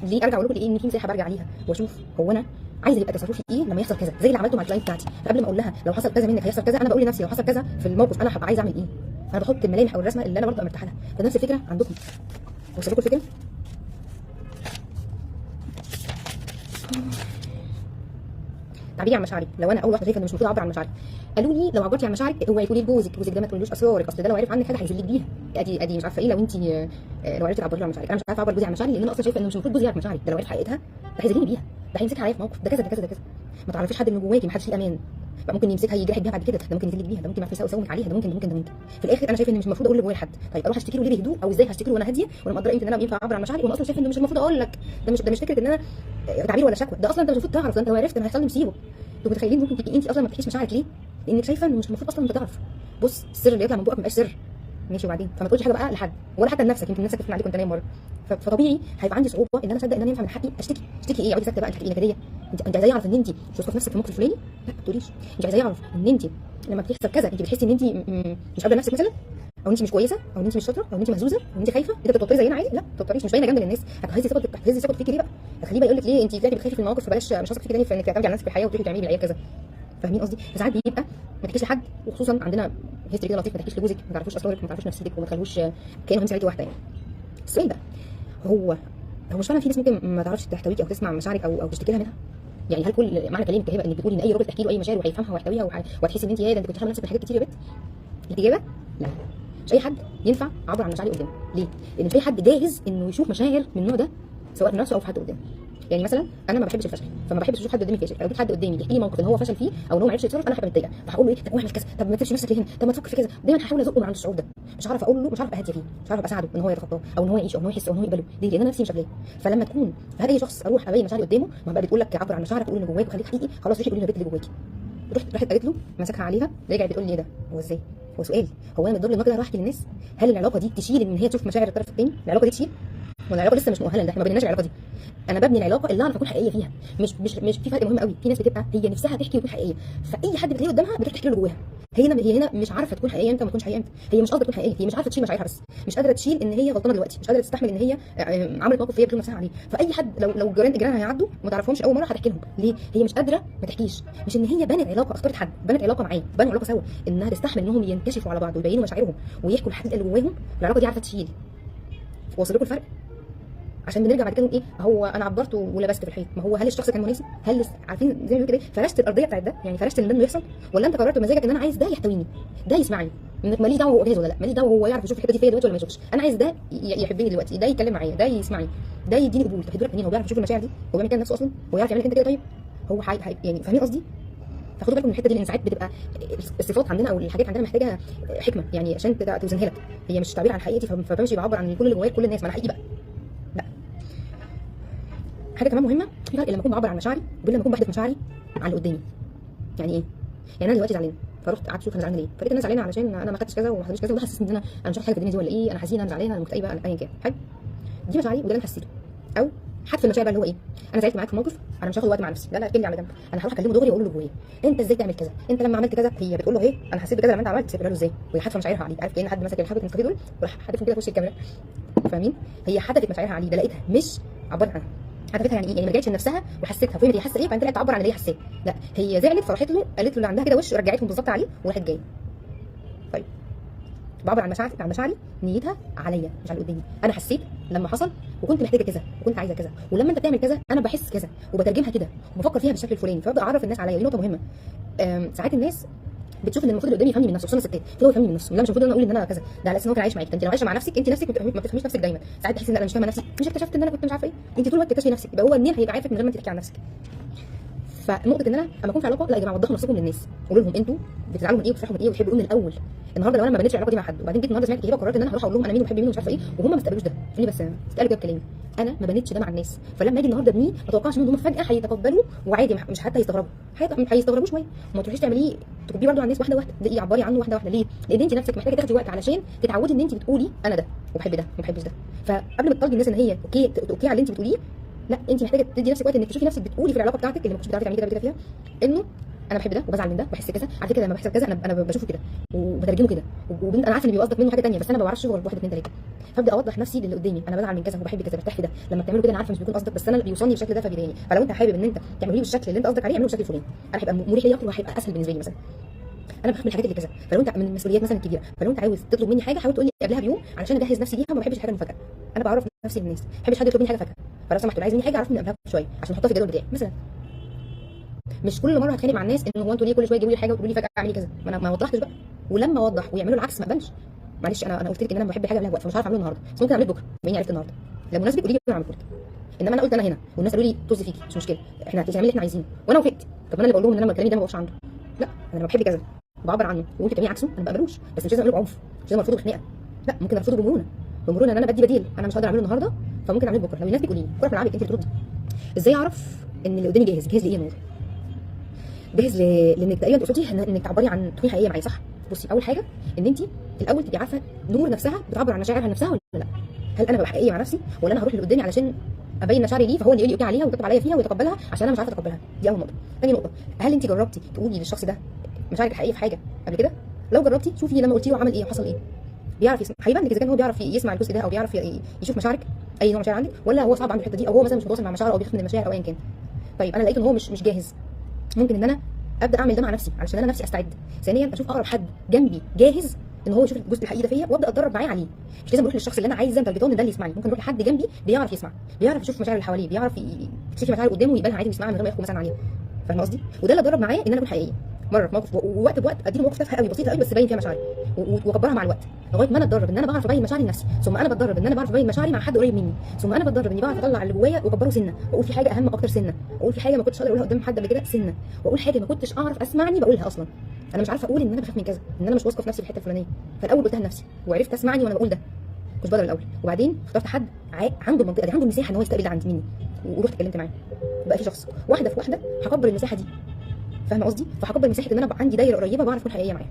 A: ليه ارجع اقول لكم ليه ان في مساحه برجع ليها واشوف هو انا عايزه يبقى تصرفي ايه لما يحصل كذا، زي اللي عملته مع الكلاينت بتاعتي. فقبل ما اقول لها لو حصل كذا منك هيحصل كذا، انا بقول لنفسي لو حصل كذا في الموقف انا هبقى عايزه اعمل ايه؟ انا بحط الملامح او الرسمه اللي انا برضه مرتاحه لها. فنفس الفكره عندكم، وصل لكم الفكره؟ تعبيري عن مشاعري، لو انا اول واحده شايفه ان مش المفروض اعبر عن مشاعري، قالوا لي لو عبرتي عن مشاعرك اوعي تقولي لجوزك ده ما تقوليش اسرارك، اصل ده لو عرف عنك حاجه هيذلك بيها. ادي مش عارفه ايه، لو انت لو عرفتي تعبري عن مشاعرك، انا مش عارفه اعبر جوزي عن مشاعري لان انا اصلا شايفه انه مش المفروض جوزي يعرف مشاعري، ده لو عرف حقيقتها ده هيذلني بيها، ده هيمسكها عليا في موقف، ده كذا ده كذا ده كذا. ما تعرفيش حد من جواكي، ما حدش ليه امان، بقى ممكن يمسكها يجرحك بيها بعد كده، ده ممكن يذلك بيها، ده ممكن يعرف يساومك عليها، ده ممكن ده ممكن. في الاخر انا شايفه ان مش المفروض اقول لجوايا لحد. طيب اروح اشتكي له ليه بهدوء، او ازاي هشتكي له وانا هاديه وانا مقدره ان انا ينفع اعبر عن مشاعري، وانا اصلا شايفه ان مش المفروض اقول لك، ده مش فكره ان انا تعبير ولا شكوى، ده اصلا انت مش المفروض تعرف، ده انت لو عرفت انا هيحصل لي مصيبه. انتوا متخيلين ممكن تبقي انت اصلا ما بتحكيش مشاعرك ليه؟ لانك شايفه انه مش المفروض اصلا انت تعرف. بص، السر اللي يطلع من بقك ما يبقاش سر، ماشي؟ وبعدين فما تقولش حاجه بقى لحد ولا حتى لنفسك، يمكن نفسك تفهم عليك وانت نايم مره. فطبيعي هيبقى عندي صعوبه ان انا اصدق ان انا ينفع من حقي اشتكي ايه؟ اقعدي ساكته بقى انت هتبقي نكديه، انت عايزه يعرف ان انت مش واثقه في نفسك في الموقف الفلاني؟ لا ما تقوليش. انت عايزه يعرف ان انت لما بتحصل كذا انت بتحسي ان انت مش قابله نفسك مثلا، او انت مش كويسه، او انت مش شاطره، او انت مهزوزه، او انت خايفه، انت بتتوتري زينا عادي؟ لا ما تتوتريش، مش باينه جنب للناس. هتهزي ثقتك فيكي ليه بقى؟ هتخليه بقى يقول لك ليه انت طلعتي بتخافي في المواقف، فبلاش مش هثق فيكي تاني في انك تعتمدي على نفسك في الحياه وتروحي تعملي بالعيال كذا. فاهمين قصدي؟ فساعات بيبقى ما تحكيش لحد، وخصوصا عندنا هيستوري كده لطيف، ما تحكيش لجوزك، ما تعرفوش اسرارك، ما تعرفوش نفسيتك، وما تخلوش كانه انت عليكي واحده يعني. السؤال بقى هو مش فعلا في ناس ممكن ما تعرفش تحتويك او تسمع مشاعرك او تشتكي لها منها؟ يعني هل كل معنى كلامك هبه انك بتقولي ان اي راجل تحكي له اي مشاعر وهيفهمها وهيحتويها وهتحسي ان انت انت كنت حامله نفسك من حاجات كتير يا بنت؟ الاجابه لا. مش اي حد ينفع يعبر عن مشاعره قدامه. ليه؟ لان مش اي حد جاهز انه يشوف مشاعر من النوع ده سواء في نفسه او في حد قدامه. يعني مثلا انا ما بحبش الفشل، فما بحبش اشوف حد قدامي فاشل. لو جيت حد قدامي بيحكي لي موقف ان هو فشل فيه او ان هو ما عرفش يتصرف، انا هبقى متضايقه، فهقول له ايه؟ طب اعمل كذا، طب ما تسيبش نفسك لهنا، طب ما تفكر في كذا. دايما هحاول ازقه من عند الشعور ده. مش عارف اقول له، مش عارف اهدي فيه، مش عارف اساعده ان هو يتخطاه او ان هو يعيش او ان هو يحس او ان هو يقبله. ليه؟ لان انا نفسي مش قابلاه. فلما تكون فهل اي شخص اروح ابين مشاعري قدامه، ما بقى بتقول لك عبر عن مشاعرك وقول اللي جواك وخليك حقيقي، خلاص روحي قولي للبنت اللي جواكي. راحت قالت له، مسكها عليها، رجعت بتقول لي ايه ده؟ هو ازاي؟ هو سؤال، هو انا من الدور اللي كده هروح احكي للناس؟ هل العلاقه دي تشيل ان هي تشوف مشاعر الطرف الثاني؟ العلاقه دي تشيل؟ ولا العلاقه لسه مش مؤهله لده؟ احنا ما بنيناش العلاقه دي. انا ببني العلاقه اللي اعرف اكون حقيقيه فيها. مش في فرق مهم قوي. في ناس بتبقى هي نفسها تحكي وتكون حقيقيه، فاي حد بتلاقيه قدامها بتروح تحكي له اللي جواها. هي هنا مش عارفه تكون حقيقيه امتى وما تكونش حقيقيه امتى. هي مش قادره تكون حقيقيه، هي مش عارفه تشيل مشاعرها، بس مش قادره تشيل ان هي غلطانه دلوقتي، مش قادره تستحمل ان هي عملت موقف هي بتلوم نفسها عليه. فاي حد لو جيرانها هيعدوا وما تعرفهمش اول مره هتحكي لهم. ليه؟ هي مش قادره ما تحكيش. مش ان هي بنت علاقه، اختارت حد بنت علاقه معاه، بنوا علاقه سوا، انها تستحمل انهم ينكشفوا على بعض ويبينوا مشاعرهم ويحكوا الحقيقه اللي جواهم. العلاقه دي عارفه تشيل. واصل لكم الفرق؟ عشان بنرجع بعد كده نقول ايه؟ هو انا عبرت ولبست في الحيط. ما هو هل الشخص كان مناسب؟ هل عارفين زي ما بيقولوا كده فرشت الارضيه بتاعت ده؟ يعني فرشت ان ده انه يحصل، ولا انت قررت بمزاجك ان انا عايز ده يحتويني، ده يسمعني، ماليش دعوه هو جاهز ولا لا، ماليش دعوه هو يعرف يشوف الحته دي فيا دلوقتي ولا ما يشوفش، انا عايز ده يحبني دلوقتي، ده يتكلم معايا، ده يسمعني، ده يديني قبول. طب دول هو بيعرف يشوف المشاعر دي؟ هو بيعمل كده لنفسه اصلا؟ هو يعرف يعمل كده طيب؟ هو يعني فاهمين قصدي؟ فخدوا بالكم من الحته دي، لان ساعات بتبقى الصفات عندنا او الحاجات عندنا محتاجه حكمه، يعني عشان توزنها لك. هي مش تعبير عن حقيقتي فبمشي بعبر عن كل اللي جوايا كل الناس، ما انا حقيقي بقى. لا. حاجه كمان مهمه، في فرق لما اكون بعبر عن مشاعري وبين لما اكون بحدف مشاعري على اللي قدامي. يعني ايه؟ يعني انا دلوقتي زعلانه، فرحت قعدت اشوف انا زعلانه ليه، فلقيت انا زعلانه علشان انا ما خدتش كذا وما حصلش كذا، وده حسسني ان انا مش عارفه حاجه في الدنيا دي ولا ايه، انا حزينه، انا زعلانه، انا مكتئبه، انا ايا كان. حلو، دي مشاعري وده اللي انا حسيته. او حذف المشاعر بقى اللي هو ايه؟ انا زعلت معاك في موقف، انا مش هاخد وقت مع نفسي، لا اركن لي على جنب، انا هروح اكلمه دغري واقول له جوايا انت ازاي تعمل كذا، انت لما عملت كذا. هي بتقول له ايه؟ انا حسيت بكذا لما انت عملت، سيبها له ازاي؟ وهي حادفه مشاعرها عليه. عارف كأن حد مسك الحبه النسكافيه دول وراح حادفهم كده في وش الكاميرا. فاهمين؟ هي حدفت مشاعرها عليه، ده لقيتها مش عبرت عنها. حدفتها يعني ايه؟ يعني ما رجعتش لنفسها وحسيتها وفهمت هي حاسه ايه، بعدين طلعت تعبر عن اللي هي حاساه. لا، هي زعلت فراحت له قالت له اللي عندها كده وش، ورجعتهم بالظبط عليه وراحت جايه. طيب بعبر عن مشاعري نيتها عليا مش على اللي قدامي. انا حسيت لما حصل وكنت محتاجه كذا وكنت عايزه كذا، ولما انت بتعمل كذا انا بحس كذا وبترجمها كده وبفكر فيها بالشكل الفلاني، فببدا اعرف الناس عليا. دي نقطه مهمه. ساعات الناس بتشوف ان المفروض اللي قدامي يفهمني من نفسه، خصوصا الستات، هو يفهمني من نفسه. لا، مش المفروض انا اقول ان انا كذا، ده على اساس ان هو كان عايش معاك. انت لو عايشه مع نفسك، انت نفسك ما بتفهميش نفسك دايما. ساعات تحسي ان انا مش فاهمه نفسي، مش اكتشفت ان انا كنت مش عارفه ايه. انت طول الوقت بتكتشفي نفسك، يبقى هو منين هيبقى عارفك من غير ما انت تحكي عن نفسك. فنقطه ان انا اما اكون في علاقه، لا يا جماعه وضحوا نفسكم للناس، قولوا لهم انتوا بتزعلوا من ايه وبتفرحوا من ايه وبتحبوا ايه من الاول. النهارده لو انا ما بنيتش العلاقه دي مع حد وبعدين جيت النهارده سمعت كده وقررت ان انا هروح اقول لهم انا مين وبحب مين ومش عارفه ايه، وهم ما استقبلوش ده، ليه بس استقبلوا كده بكلامي؟ انا ما بنيتش ده مع الناس. فلما اجي النهارده ابنيه، ما اتوقعش ان هم فجاه هيتقبلوا وعادي، مش حتى هيستغربوا، هيستغربوا شويه. وما تروحيش تعمليه تكبيه برده على الناس واحده واحده، ده عبري عنه واحده واحده. ليه؟ لان انت نفسك محتاجه تاخدي وقت علشان تتعودي ان انت بتقولي انا ده وبحب ده وما بحبش ده. فقبل ما تطالبي الناس ان هي اوكي على اللي انت بتقوليه، لا، انت محتاجه تدي نفسك وقت انك تشوفي نفسك بتقولي في العلاقه بتاعتك اللي ما كنتش بتعرفي تعملي كده فيها، انه انا بحب ده وبزعل من ده وبحس كذا. على فكره لما بحس كذا انا بشوفه كده وبترجمه كده، انا عارفه ان بيبقى قصدك منه حاجه ثانيه، بس انا ما بعرفش غير 1 2 3. فابدا اوضح نفسي للي قدامي، انا بزعل من كذا وبحب كذا، برتاح في ده. لما بتعملوا كده انا عارفه مش بيكون قصدك، بس انا بيوصلني بالشكل ده فبيضايقني. فلو انت حابب ان انت تعمليه بالشكل اللي انت قصدك عليه، اعمله بالشكل الفلاني، انا هيبقى مريح ليا اكتر وهيبقى اسهل بالنسبه لي. مثلا انا بخاف من الحاجات اللي كذا، فلو انت من المسؤوليات مثلا الكبيره، فلو انت عاوز تطلب مني حاجه حاول تقول لي قبلها بيوم علشان اجهز نفسي ليها. ما بحبش الحاجه المفاجاه، انا بعرف نفسي للناس، ما بحبش حد يطلب مني حاجه فجاه. فلو سمحت عايز مني حاجه عرفني قبلها شويه عشان احطها في الجدول بتاعي. مثلا مش كل مره هتخانق مع الناس ان هو انتوا ليه كل شويه تجيبوا لي حاجه وتقولوا لي فجاه اعملي كذا، ما انا ما وضحتش بقى. ولما اوضح ويعملوا العكس ما اقبلش. معلش انا قلت لك ان انا بحب حاجه لها وقت، فمش عارف اعمله النهارده، بس ممكن اعمله بكره بما عرفت النهارده. لو مناسبك قولي لي انا اعمله لك. انما انا قلت انا هنا والناس قالوا لي طز فيكي، مش مشكله، احنا هتعملي اللي احنا عايزينه وانا وافقت. طب انا اللي بقول لهم ان انا كلامي ده ما بقفش عنده. لا، انا لما بحب كذا بعبر عنه وانت بتعملي عكسه انا ما بقبلوش، بس مش لازم اعمله بعنف، مش لازم ارفضه بخناقه. لا، ممكن ارفضه بمرونه ان انا بدي بديل، انا مش هقدر اعمله النهارده فممكن اعمله بكره. لو الناس بتقولي لي كره في ملعبك انت بتردي. ازاي اعرف ان اللي قدامي جاهز لايه يا نور؟ جاهز لانك تقريبا تقصدي انك تعبري عن تكوني حقيقيه معايا، صح؟ بصي، اول حاجه ان انت الاول تبقي عارفه نور نفسها بتعبر عن مشاعرها نفسها ولا لا. هل انا ببقى حقيقيه مع نفسي ولا انا هروح اللي قدامي علشان ابين مشاعري ليه فهو اللي يقول لي اوكي عليها ويطبطب عليا فيها ويتقبلها عشان انا مش عارفه اتقبلها. دي اول نقطه. ثاني نقطه، هل انت جربتي تقولي للشخص ده مشاعرك الحقيقيه في حاجه قبل كده؟ لو جربتي شوفي لما قلتي له عمل ايه وحصل ايه. بيعرف يسمع، هيبان لك اذا كان هو بيعرف يسمع الجزء ده او بيعرف يشوف مشاعرك اي نوع مشاعر عندك، ولا هو صعب عنده الحته دي، او هو مثلا مش متواصل مع مشاعره او بيخاف من المشاعر او ايا كان. طيب انا لقيت ان هو مش جاهز، ممكن ان انا ابدا اعمل ده مع نفسي علشان انا نفسي استعد. ثانيا اشوف اقرب حد جنبي جاهز ان هو يشوف الجزء الحقيقي ده فيا وابدا اتدرب معاه عليه. مش لازم اروح للشخص اللي انا عايزه مترجته ان ده اللي يسمعني، ممكن اروح لحد جنبي بيعرف يسمع، بيعرف يشوف مشاعر اللي حواليه، بيعرف يكتشف مشاعر قدامه ويقبلها عادي ويسمعها من غير ما يحكم مثلا عليها. فاهم قصدي؟ وده اللي اتدرب معاه ان انا اكون حقيقيه مره في موقف، ووقت بوقت اديله مواقف تافهه قوي بسيطه قوي بس باين فيها مشاعري واكبرها مع الوقت، لغايه ما انا اتدرب ان انا بعرف ابين مشاعري لنفسي، ثم انا بتدرب ان انا بعرف ابين مشاعري مع حد قريب مني، ثم انا بتدرب اني بعرف اطلع اللي جوايا واكبره سنه، واقول في حاجه اهم اكتر سنه، واقول في حاجه ما كنتش اقدر اقولها قدام حد قبل كده سنه، واقول حاجه ما كنتش اعرف اسمعني بقولها اصلا. انا مش عارفه اقول ان انا بخاف من كذا، ان انا مش واثقه في نفسي في الحته الفلانيه، فالاول قلتها لنفسي وعرفت اسمعني وانا بقول ده، كنت بقدر الاول، وبعدين اخترت حد عنده المنطقه دي، عنده المساحه ان هو يستقبل ده عندي مني، ورحت اتكلمت معاه. بقى في شخص واحده في واحده هكبر المساحه دي. فاهمه قصدي؟ فهكبر مساحه ان انا بقى عندي دايره قريبه بعرف اكون حقيقيه معاها.